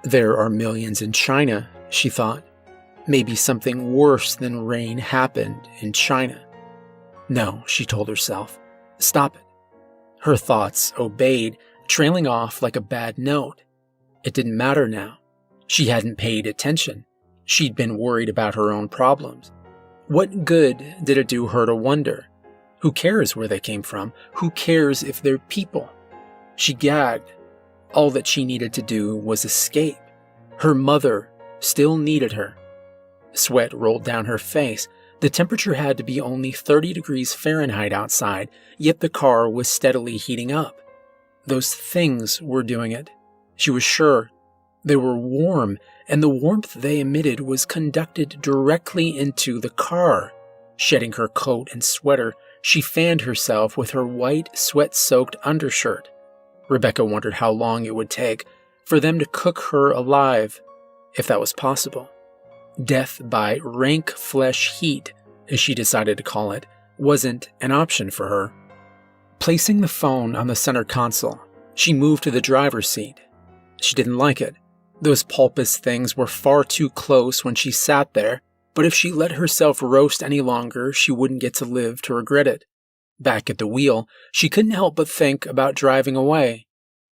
There are millions in China, she thought. Maybe something worse than rain happened in China. No, she told herself. Stop it. Her thoughts obeyed, trailing off like a bad note. It didn't matter now. She hadn't paid attention. She'd been worried about her own problems. What good did it do her to wonder? Who cares where they came from? Who cares if they're people? She gagged. All that she needed to do was escape. Her mother still needed her. Sweat rolled down her face. The temperature had to be only 30 degrees Fahrenheit outside, yet the car was steadily heating up. Those things were doing it. She was sure. They were warm, and the warmth they emitted was conducted directly into the car. Shedding her coat and sweater, she fanned herself with her white, sweat-soaked undershirt. Rebecca wondered how long it would take for them to cook her alive, if that was possible. Death by rank flesh heat, as she decided to call it, wasn't an option for her. Placing the phone on the center console, she moved to the driver's seat. She didn't like it. Those pulpous things were far too close when she sat there, but if she let herself roast any longer, she wouldn't get to live to regret it. Back at the wheel, she couldn't help but think about driving away.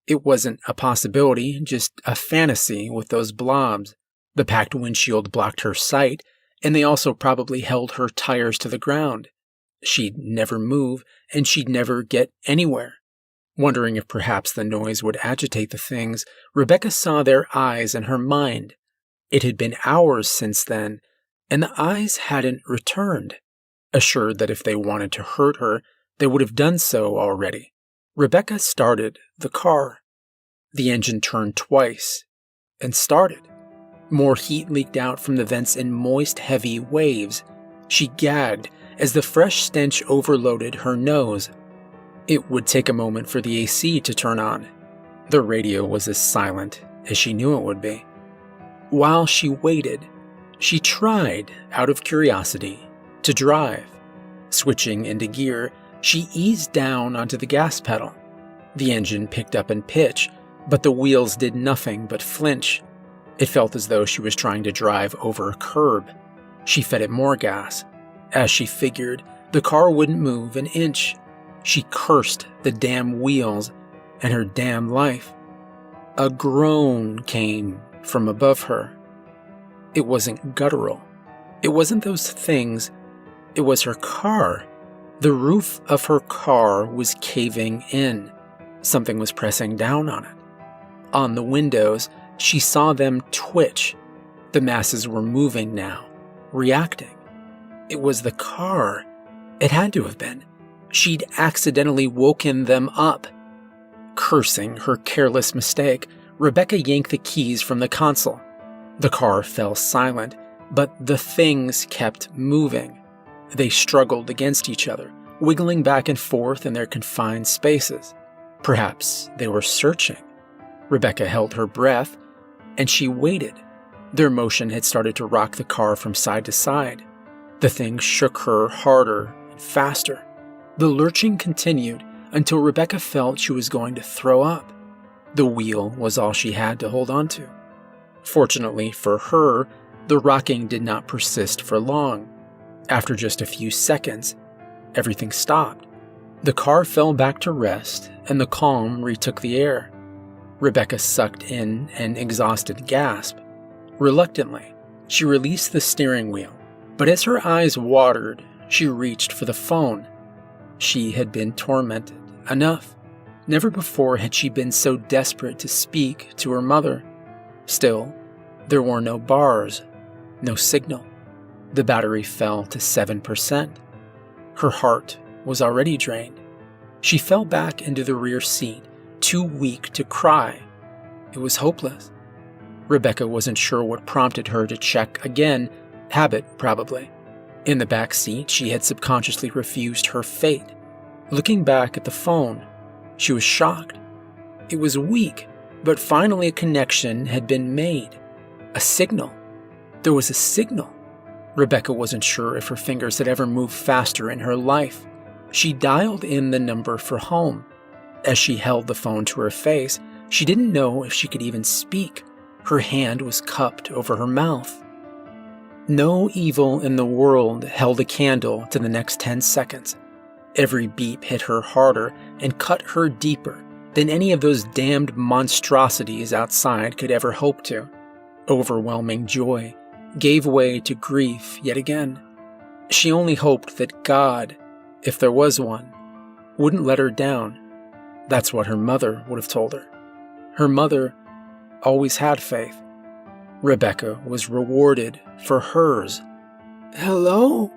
It wasn't a possibility, just a fantasy with those blobs. The packed windshield blocked her sight, and they also probably held her tires to the ground. She'd never move, and she'd never get anywhere. Wondering if perhaps the noise would agitate the things, Rebecca saw their eyes in her mind. It had been hours since then, and the eyes hadn't returned. Assured that if they wanted to hurt her, they would have done so already. Rebecca started the car. The engine turned twice and started. More heat leaked out from the vents in moist, heavy waves. She gagged as the fresh stench overloaded her nose. It would take a moment for the AC to turn on. The radio was as silent as she knew it would be. While she waited, she tried, out of curiosity, to drive. Switching into gear, she eased down onto the gas pedal. The engine picked up in pitch, but the wheels did nothing but flinch. It felt as though she was trying to drive over a curb. She fed it more gas. As she figured, the car wouldn't move an inch. She cursed the damn wheels and her damn life. A groan came from above her. It wasn't guttural. It wasn't those things. It was her car. The roof of her car was caving in. Something was pressing down on it. On the windows, she saw them twitch. The masses were moving now, reacting. It was the car. It had to have been. She'd accidentally woken them up. Cursing her careless mistake, Rebecca yanked the keys from the console. The car fell silent, but the things kept moving. They struggled against each other, wiggling back and forth in their confined spaces. Perhaps they were searching. Rebecca held her breath, and she waited. Their motion had started to rock the car from side to side. The thing shook her harder and faster. The lurching continued until Rebecca felt she was going to throw up. The wheel was all she had to hold on to. Fortunately for her, the rocking did not persist for long. After just a few seconds, everything stopped. The car fell back to rest, and the calm retook the air. Rebecca sucked in an exhausted gasp. Reluctantly, she released the steering wheel, but as her eyes watered, she reached for the phone. She had been tormented enough. Never before had she been so desperate to speak to her mother. Still, there were no bars, no signal. The battery fell to 7%. Her heart was already drained. She fell back into the rear seat, too weak to cry. It was hopeless. Rebecca wasn't sure what prompted her to check again. Habit, probably. In the back seat, she had subconsciously refused her fate. Looking back at the phone, she was shocked. It was weak, but finally a connection had been made. A signal. There was a signal. Rebecca wasn't sure if her fingers had ever moved faster in her life. She dialed in the number for home. As she held the phone to her face, she didn't know if she could even speak. Her hand was cupped over her mouth. No evil in the world held a candle to the next 10 seconds. Every beep hit her harder and cut her deeper than any of those damned monstrosities outside could ever hope to. Overwhelming joy gave way to grief yet again. She only hoped that God, if there was one, wouldn't let her down. That's what her mother would have told her. Her mother always had faith. Rebecca was rewarded for hers. "Hello?"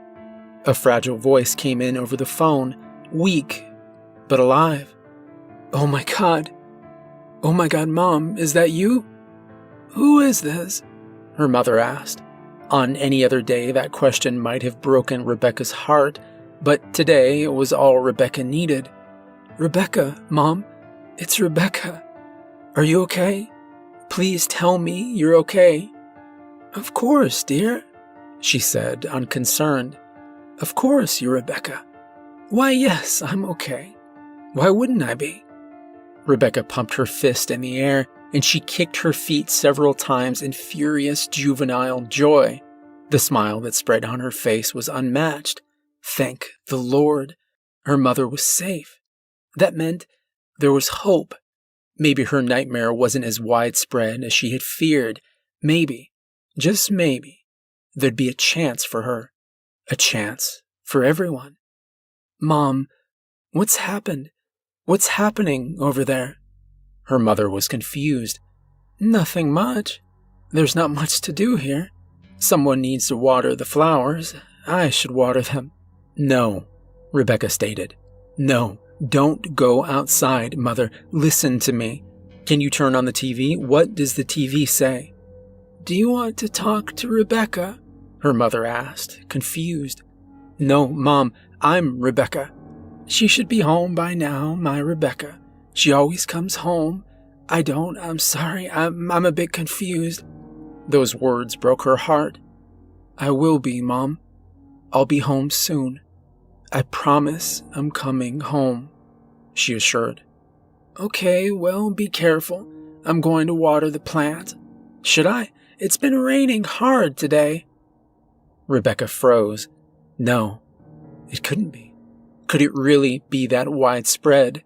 A fragile voice came in over the phone, weak but alive. Oh my God. Oh my God, Mom, is that you? Who is this? Her mother asked. On any other day, that question might have broken Rebecca's heart, but today it was all Rebecca needed. Rebecca, Mom, it's Rebecca. Are you okay? Please tell me you're okay. Of course, dear, she said, unconcerned. Of course you're Rebecca. Why, yes, I'm okay. Why wouldn't I be? Rebecca pumped her fist in the air, and she kicked her feet several times in furious juvenile joy. The smile that spread on her face was unmatched. Thank the Lord. Her mother was safe. That meant there was hope. Maybe her nightmare wasn't as widespread as she had feared. Maybe, just maybe, there'd be a chance for her. A chance for everyone. Mom, what's happened? What's happening over there? Her mother was confused. Nothing much. There's not much to do here. Someone needs to water the flowers. I should water them. No, Rebecca stated. No, don't go outside, Mother. Listen to me. Can you turn on the TV? What does the TV say? Do you want to talk to Rebecca? Her mother asked, confused. No, Mom, I'm Rebecca. She should be home by now, my Rebecca. She always comes home. I'm sorry, I'm a bit confused. Those words broke her heart. I will be, Mom. I'll be home soon. I promise I'm coming home, she assured. Okay, well, be careful. I'm going to water the plant. Should I? It's been raining hard today. Rebecca froze. No, it couldn't be. Could it really be that widespread?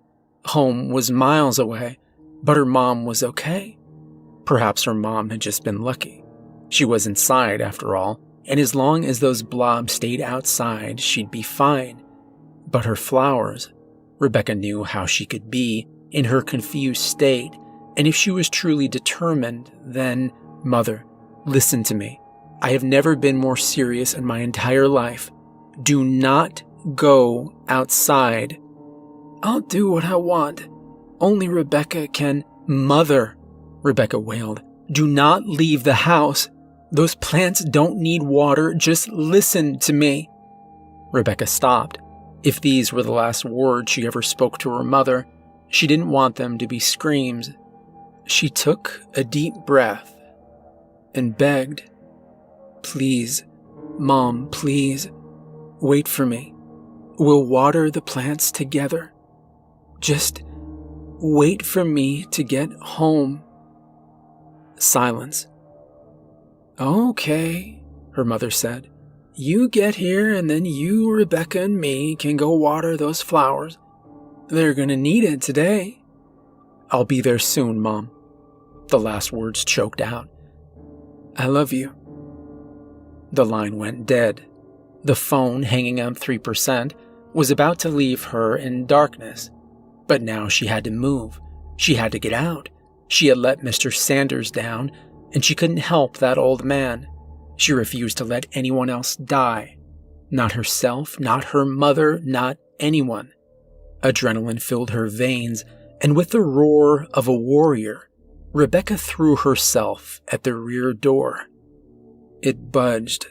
Home was miles away, but her mom was okay. Perhaps her mom had just been lucky. She was inside, after all, and as long as those blobs stayed outside, she'd be fine. But her flowers, Rebecca knew how she could be in her confused state, and if she was truly determined, then, Mother, listen to me. I have never been more serious in my entire life. Do not go outside. I'll do what I want. Only Rebecca can. Mother, Rebecca wailed, do not leave the house. Those plants don't need water. Just listen to me. Rebecca stopped. If these were the last words she ever spoke to her mother, she didn't want them to be screams. She took a deep breath and begged, Please, Mom, please, wait for me. We'll water the plants together. Just wait for me to get home. Silence. Okay, her mother said. You get here and then you, Rebecca, and me can go water those flowers. They're gonna need it today. I'll be there soon, Mom. The last words choked out. I love you. The line went dead. The phone, hanging on 3%, was about to leave her in darkness. But now she had to move. She had to get out. She had let Mr. Sanders down, and she couldn't help that old man. She refused to let anyone else die. Not herself, not her mother, not anyone. Adrenaline filled her veins, and with the roar of a warrior, Rebecca threw herself at the rear door. It budged.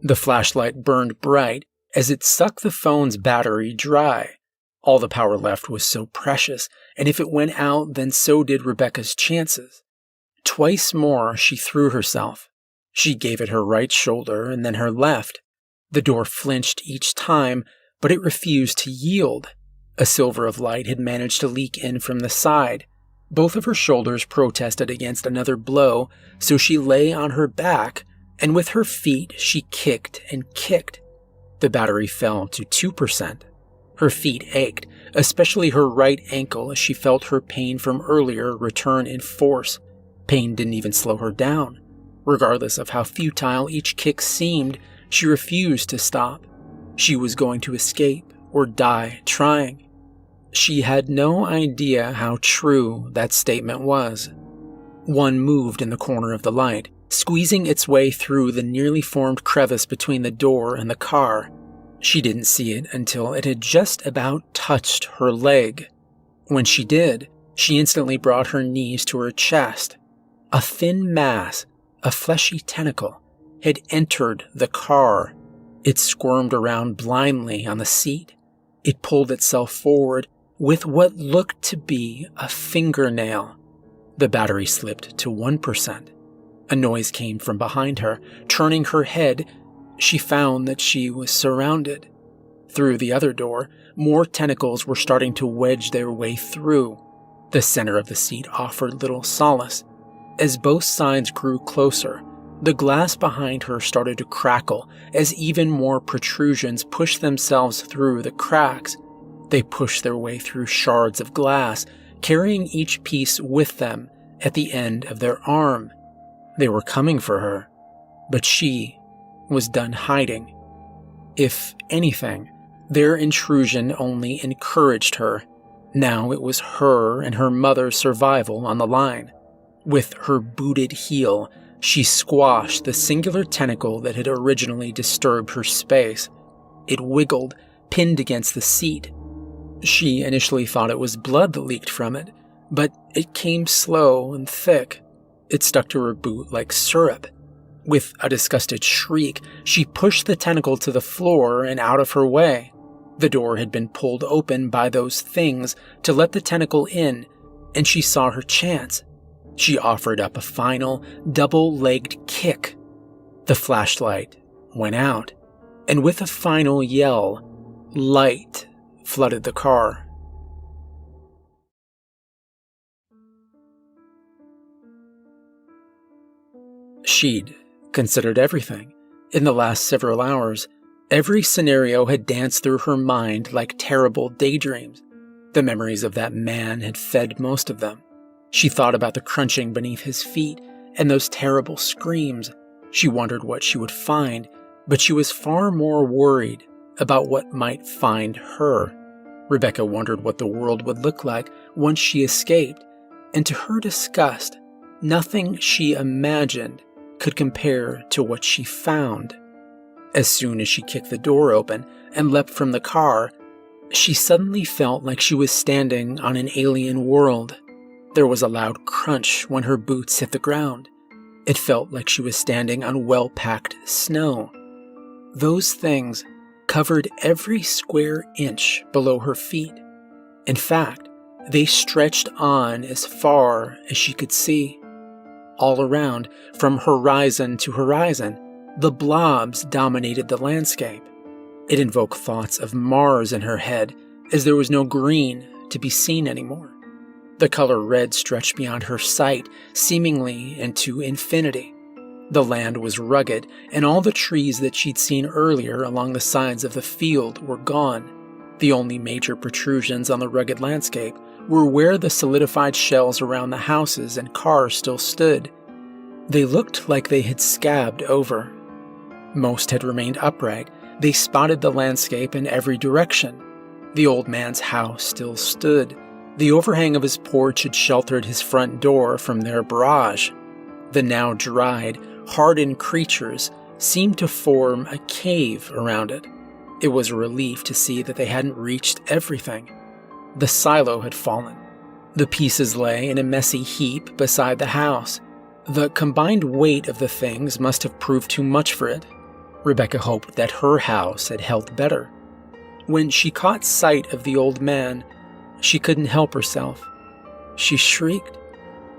The flashlight burned bright as it sucked the phone's battery dry. All the power left was so precious, and if it went out, then so did Rebecca's chances. Twice more she threw herself. She gave it her right shoulder and then her left. The door flinched each time, but it refused to yield. A silver of light had managed to leak in from the side. Both of her shoulders protested against another blow, so she lay on her back, and with her feet she kicked and kicked. The battery fell to 2%. Her feet ached, especially her right ankle as she felt her pain from earlier return in force. Pain didn't even slow her down. Regardless of how futile each kick seemed, she refused to stop. She was going to escape or die trying. She had no idea how true that statement was. One moved in the corner of the light, squeezing its way through the nearly formed crevice between the door and the car. She didn't see it until it had just about touched her leg. When she did, she instantly brought her knees to her chest. A thin mass, a fleshy tentacle, had entered the car. It squirmed around blindly on the seat. It pulled itself forward with what looked to be a fingernail. The battery slipped to 1%. A noise came from behind her. Turning her head, she found that she was surrounded. Through the other door, more tentacles were starting to wedge their way through. The center of the seat offered little solace. As both sides grew closer, the glass behind her started to crackle as even more protrusions pushed themselves through the cracks. They pushed their way through shards of glass, carrying each piece with them at the end of their arm. They were coming for her, but she was done hiding. If anything, their intrusion only encouraged her. Now it was her and her mother's survival on the line. With her booted heel, she squashed the singular tentacle that had originally disturbed her space. It wiggled, pinned against the seat. She initially thought it was blood that leaked from it, but it came slow and thick. It stuck to her boot like syrup. With a disgusted shriek, she pushed the tentacle to the floor and out of her way. The door had been pulled open by those things to let the tentacle in, and she saw her chance. She offered up a final, double-legged kick. The flashlight went out, and with a final yell, light flooded the car. She'd considered everything. In the last several hours, every scenario had danced through her mind like terrible daydreams. The memories of that man had fed most of them. She thought about the crunching beneath his feet and those terrible screams. She wondered what she would find, but she was far more worried about what might find her. Rebecca wondered what the world would look like once she escaped, and to her disgust, nothing she imagined could compare to what she found. As soon as she kicked the door open and leapt from the car, she suddenly felt like she was standing on an alien world. There was a loud crunch when her boots hit the ground. It felt like she was standing on well-packed snow. Those things covered every square inch below her feet. In fact, they stretched on as far as she could see. All around, from horizon to horizon, the blobs dominated the landscape. It invoked thoughts of Mars in her head, as there was no green to be seen anymore. The color red stretched beyond her sight, seemingly into infinity. The land was rugged, and all the trees that she'd seen earlier along the sides of the field were gone. The only major protrusions on the rugged landscape were where the solidified shells around the houses and cars still stood. They looked like they had scabbed over. Most had remained upright. They spotted the landscape in every direction. The old man's house still stood. The overhang of his porch had sheltered his front door from their barrage. The now dried, hardened creatures seemed to form a cave around it. It was a relief to see that they hadn't reached everything. The silo had fallen. The pieces lay in a messy heap beside the house. The combined weight of the things must have proved too much for it. Rebecca hoped that her house had held better. When she caught sight of the old man, she couldn't help herself. She shrieked.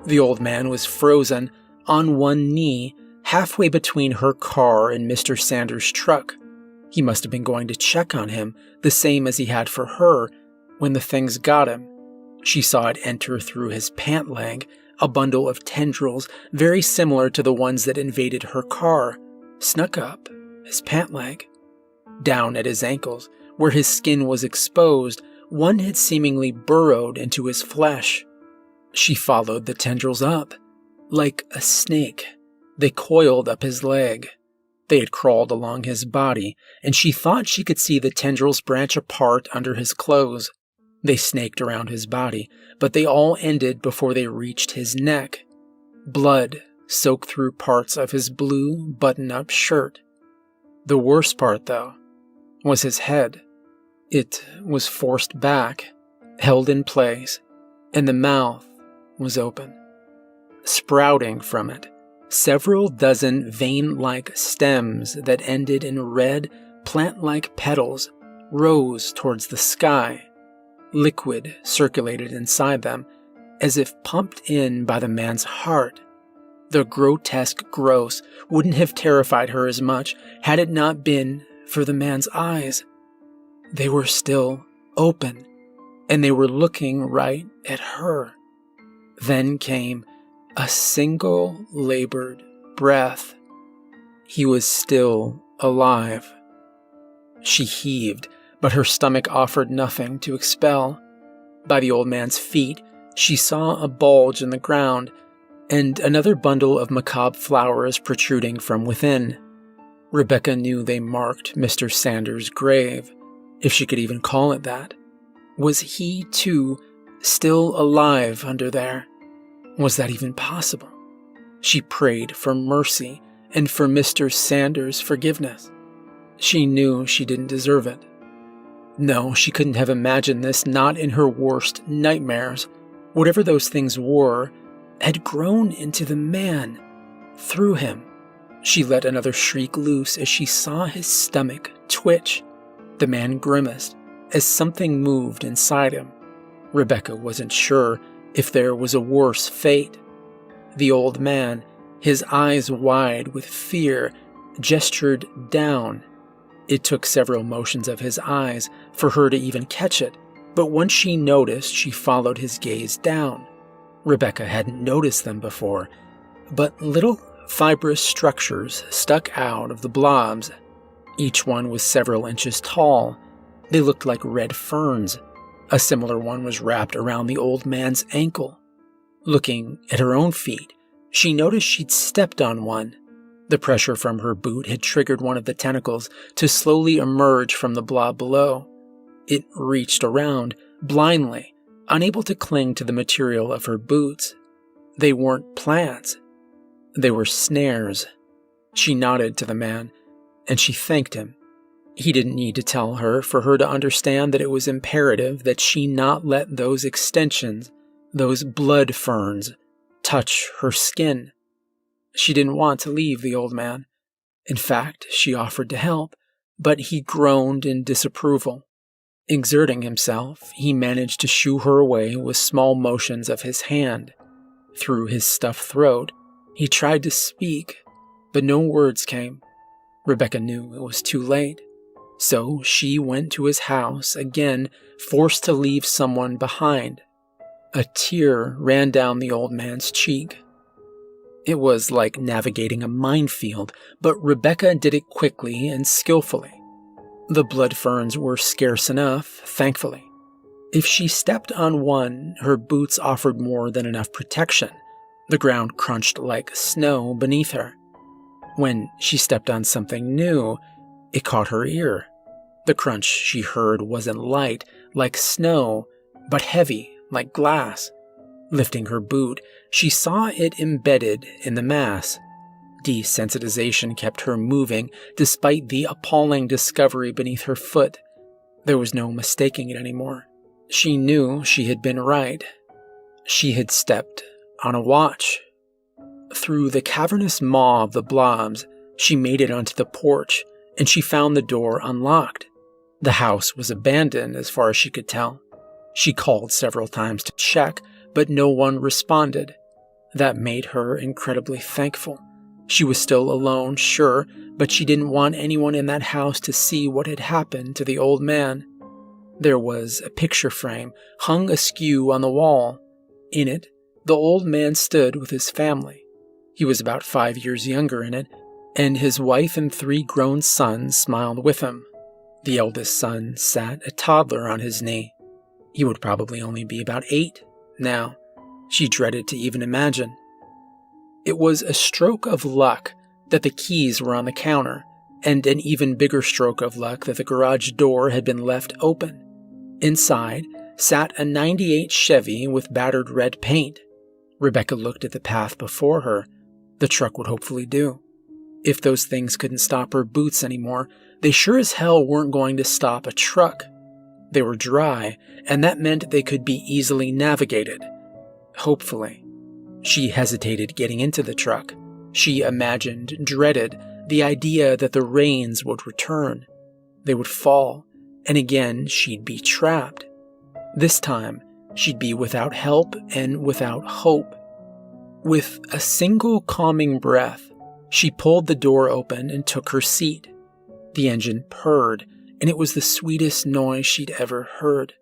The old man was frozen, on one knee, halfway between her car and Mr. Sanders' truck. He must have been going to check on him, the same as he had for her, when the things got him. She saw it enter through his pant leg, a bundle of tendrils very similar to the ones that invaded her car, snuck up his pant leg. Down at his ankles, where his skin was exposed, one had seemingly burrowed into his flesh. She followed the tendrils up. Like a snake, they coiled up his leg. They had crawled along his body, and she thought she could see the tendrils branch apart under his clothes. They snaked around his body, but they all ended before they reached his neck. Blood soaked through parts of his blue button-up shirt. The worst part, though, was his head. It was forced back, held in place, and the mouth was open. Sprouting from it, several dozen vein-like stems that ended in red, plant-like petals rose towards the sky. Liquid circulated inside them, as if pumped in by the man's heart. The grotesque growth wouldn't have terrified her as much had it not been for the man's eyes. They were still open, and they were looking right at her. Then came a single labored breath. He was still alive. She heaved, but her stomach offered nothing to expel. By the old man's feet, she saw a bulge in the ground, and another bundle of macabre flowers protruding from within. Rebecca knew they marked Mr. Sanders' grave, if she could even call it that. Was he, too, still alive under there? Was that even possible? She prayed for mercy and for Mr. Sanders' forgiveness. She knew she didn't deserve it. No, she couldn't have imagined this, not in her worst nightmares. Whatever those things were, had grown into the man, through him. She let another shriek loose as she saw his stomach twitch. The man grimaced as something moved inside him. Rebecca wasn't sure if there was a worse fate. The old man, his eyes wide with fear, gestured down. It took several motions of his eyes for her to even catch it, but once she noticed, she followed his gaze down. Rebecca hadn't noticed them before, but little fibrous structures stuck out of the blobs. Each one was several inches tall. They looked like red ferns. A similar one was wrapped around the old man's ankle. Looking at her own feet, she noticed she'd stepped on one. The pressure from her boot had triggered one of the tentacles to slowly emerge from the blob below. It reached around, blindly, unable to cling to the material of her boots. They weren't plants. They were snares. She nodded to the man, and she thanked him. He didn't need to tell her for her to understand that it was imperative that she not let those extensions, those blood ferns, touch her skin. She didn't want to leave the old man. In fact, she offered to help, but he groaned in disapproval. Exerting himself, he managed to shoo her away with small motions of his hand. Through his stuffed throat, he tried to speak, but no words came. Rebecca knew it was too late. So she went to his house, again forced to leave someone behind. A tear ran down the old man's cheek. It was like navigating a minefield, but Rebecca did it quickly and skillfully. The blood ferns were scarce enough, thankfully. If she stepped on one, her boots offered more than enough protection. The ground crunched like snow beneath her. When she stepped on something new, it caught her ear. The crunch she heard wasn't light, like snow, but heavy, like glass. Lifting her boot, she saw it embedded in the mass. Desensitization kept her moving, despite the appalling discovery beneath her foot. There was no mistaking it anymore. She knew she had been right. She had stepped on a watch. Through the cavernous maw of the blobs, she made it onto the porch, and she found the door unlocked. The house was abandoned as far as she could tell. She called several times to check, but no one responded. That made her incredibly thankful. She was still alone, sure, but she didn't want anyone in that house to see what had happened to the old man. There was a picture frame hung askew on the wall. In it, the old man stood with his family. He was about 5 years younger in it, and his wife and 3 grown sons smiled with him. The eldest son sat a toddler on his knee. He would probably only be about 8 now. She dreaded to even imagine. It was a stroke of luck that the keys were on the counter, and an even bigger stroke of luck that the garage door had been left open. Inside sat a '98 Chevy with battered red paint. Rebecca looked at the path before her. The truck would hopefully do. If those things couldn't stop her boots anymore, they sure as hell weren't going to stop a truck. They were dry, and that meant they could be easily navigated. Hopefully. She hesitated getting into the truck. She imagined, dreaded, the idea that the rains would return. They would fall, and again she'd be trapped. This time, she'd be without help and without hope. With a single calming breath, she pulled the door open and took her seat. The engine purred, and it was the sweetest noise she'd ever heard.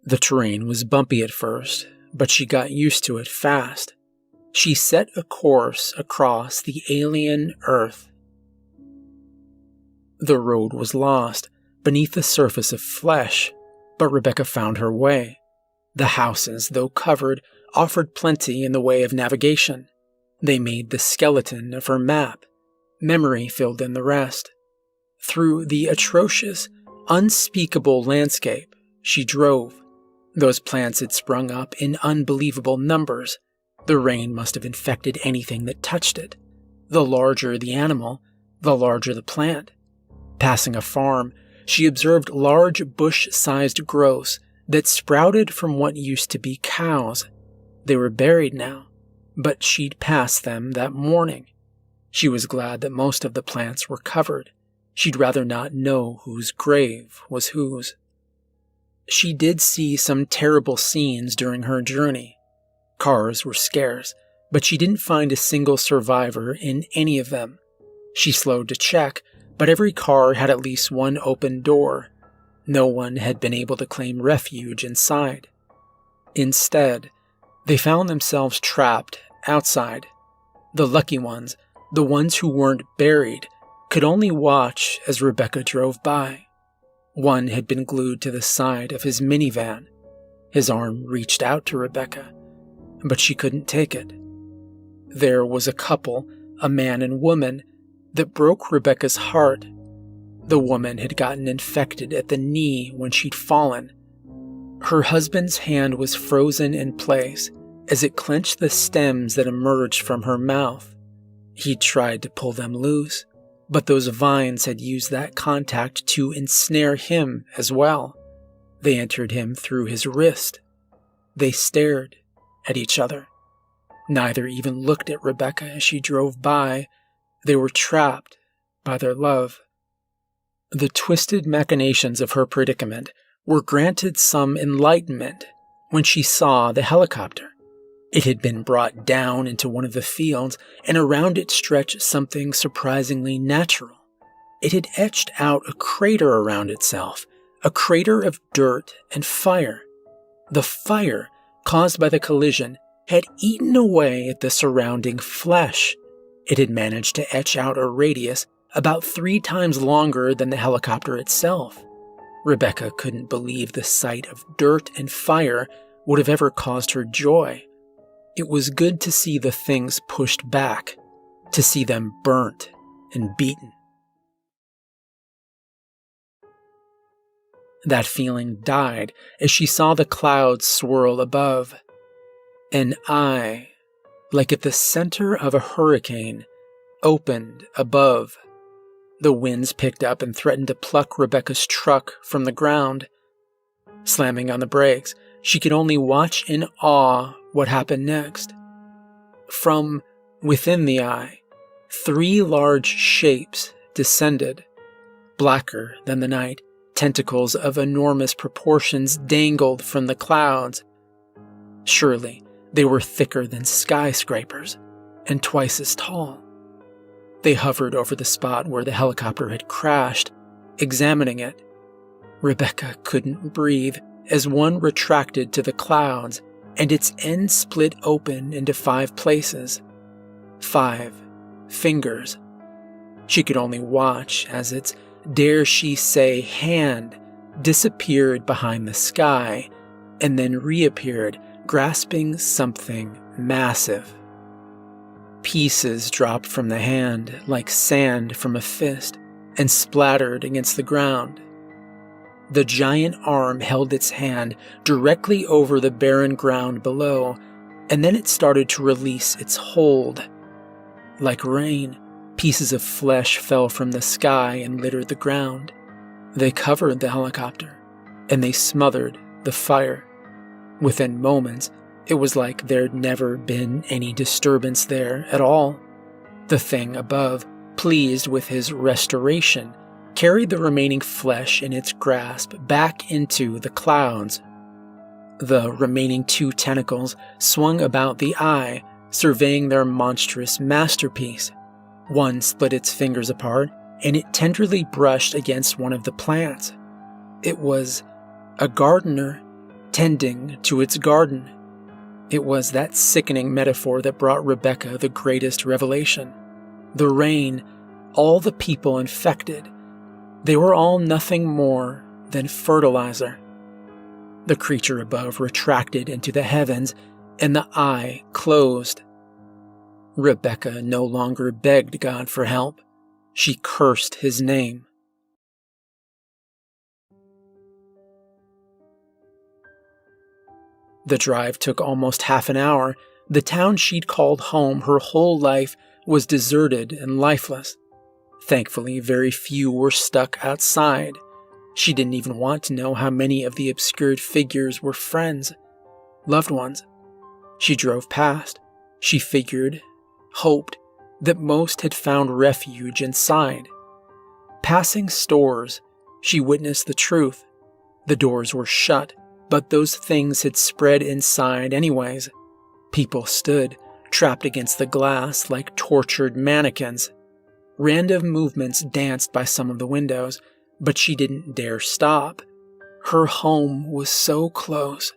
The terrain was bumpy at first, but she got used to it fast. She set a course across the alien Earth. The road was lost beneath the surface of flesh, but Rebecca found her way. The houses, though covered, offered plenty in the way of navigation. They made the skeleton of her map. Memory filled in the rest. Through the atrocious, unspeakable landscape, she drove. Those plants had sprung up in unbelievable numbers. The rain must have infected anything that touched it. The larger the animal, the larger the plant. Passing a farm, she observed large bush-sized growths that sprouted from what used to be cows. They were buried now, but she'd passed them that morning. She was glad that most of the plants were covered. She'd rather not know whose grave was whose. She did see some terrible scenes during her journey. Cars were scarce, but she didn't find a single survivor in any of them. She slowed to check, but every car had at least one open door. No one had been able to claim refuge inside. Instead, they found themselves trapped outside. The lucky ones, the ones who weren't buried, could only watch as Rebecca drove by. One had been glued to the side of his minivan. His arm reached out to Rebecca, but she couldn't take it. There was a couple, a man and woman, that broke Rebecca's heart. The woman had gotten infected at the knee when she'd fallen. Her husband's hand was frozen in place as it clenched the stems that emerged from her mouth. He'd tried to pull them loose, but those vines had used that contact to ensnare him as well. They entered him through his wrist. They stared at each other. Neither even looked at Rebecca as she drove by. They were trapped by their love. The twisted machinations of her predicament were granted some enlightenment when she saw the helicopter. It had been brought down into one of the fields, and around it stretched something surprisingly natural. It had etched out a crater around itself, a crater of dirt and fire. The fire, caused by the collision, had eaten away at the surrounding flesh. It had managed to etch out a radius about 3 times longer than the helicopter itself. Rebecca couldn't believe the sight of dirt and fire would have ever caused her joy. It was good to see the things pushed back, to see them burnt and beaten. That feeling died as she saw the clouds swirl above. An eye, like at the center of a hurricane, opened above. The winds picked up and threatened to pluck Rebecca's truck from the ground. Slamming on the brakes, she could only watch in awe what happened next. From within the eye, 3 large shapes descended. Blacker than the night, tentacles of enormous proportions dangled from the clouds. Surely, they were thicker than skyscrapers and twice as tall. They hovered over the spot where the helicopter had crashed, examining it. Rebecca couldn't breathe as one retracted to the clouds, and its end split open into 5 places. 5 fingers. She could only watch as its, dare she say, hand disappeared behind the sky and then reappeared, grasping something massive. Pieces dropped from the hand like sand from a fist and splattered against the ground. The giant arm held its hand directly over the barren ground below, and then it started to release its hold. Like rain, pieces of flesh fell from the sky and littered the ground. They covered the helicopter, and they smothered the fire. Within moments, it was like there'd never been any disturbance there at all. The thing above, pleased with his restoration, carried the remaining flesh in its grasp back into the clouds. The remaining 2 tentacles swung about the eye, surveying their monstrous masterpiece. One split its fingers apart, and it tenderly brushed against one of the plants. It was a gardener tending to its garden. It was that sickening metaphor that brought Rebecca the greatest revelation. The rain, all the people infected, they were all nothing more than fertilizer. The creature above retracted into the heavens, and the eye closed. Rebecca no longer begged God for help. She cursed his name. The drive took almost half an hour. The town she'd called home her whole life was deserted and lifeless. Thankfully, very few were stuck outside. She didn't even want to know how many of the obscured figures were friends, loved ones. She drove past. She figured, hoped, that most had found refuge inside. Passing stores, she witnessed the truth. The doors were shut, but those things had spread inside anyways. People stood, trapped against the glass like tortured mannequins. Random movements danced by some of the windows, but she didn't dare stop. Her home was so close.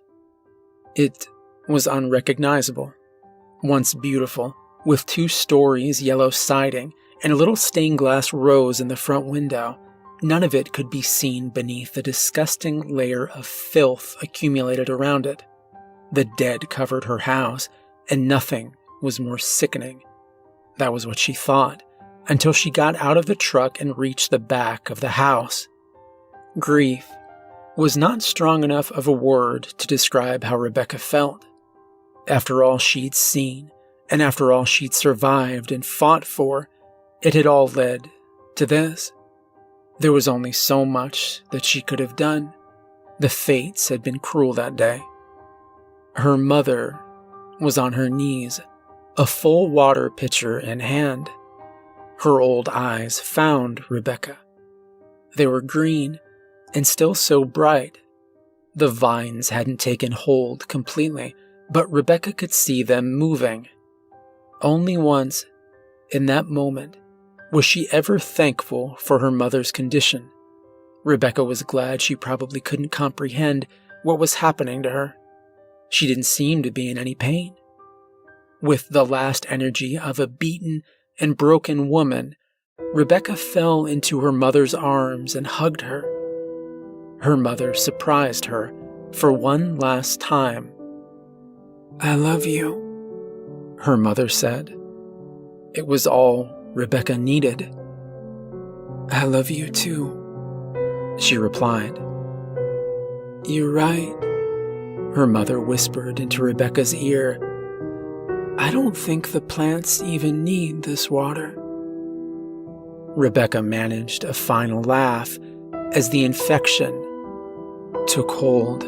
It was unrecognizable. Once beautiful, with 2 stories, yellow siding, and a little stained glass rose in the front window, none of it could be seen beneath the disgusting layer of filth accumulated around it. The dead covered her house, and nothing was more sickening. That was what she thought, until she got out of the truck and reached the back of the house. Grief was not strong enough of a word to describe how Rebecca felt. After all she'd seen, and after all she'd survived and fought for, it had all led to this. There was only so much that she could have done. The fates had been cruel that day. Her mother was on her knees, a full water pitcher in hand. Her old eyes found Rebecca. They were green and still so bright. The vines hadn't taken hold completely, but Rebecca could see them moving. Only once, in that moment, was she ever thankful for her mother's condition. Rebecca was glad she probably couldn't comprehend what was happening to her. She didn't seem to be in any pain. With the last energy of a beaten and broken woman, Rebecca fell into her mother's arms and hugged her. Her mother surprised her for one last time. "I love you," her mother said. It was all Rebecca needed. "I love you too," she replied. "You're right," her mother whispered into Rebecca's ear. "I don't think the plants even need this water." Rebecca managed a final laugh as the infection took hold.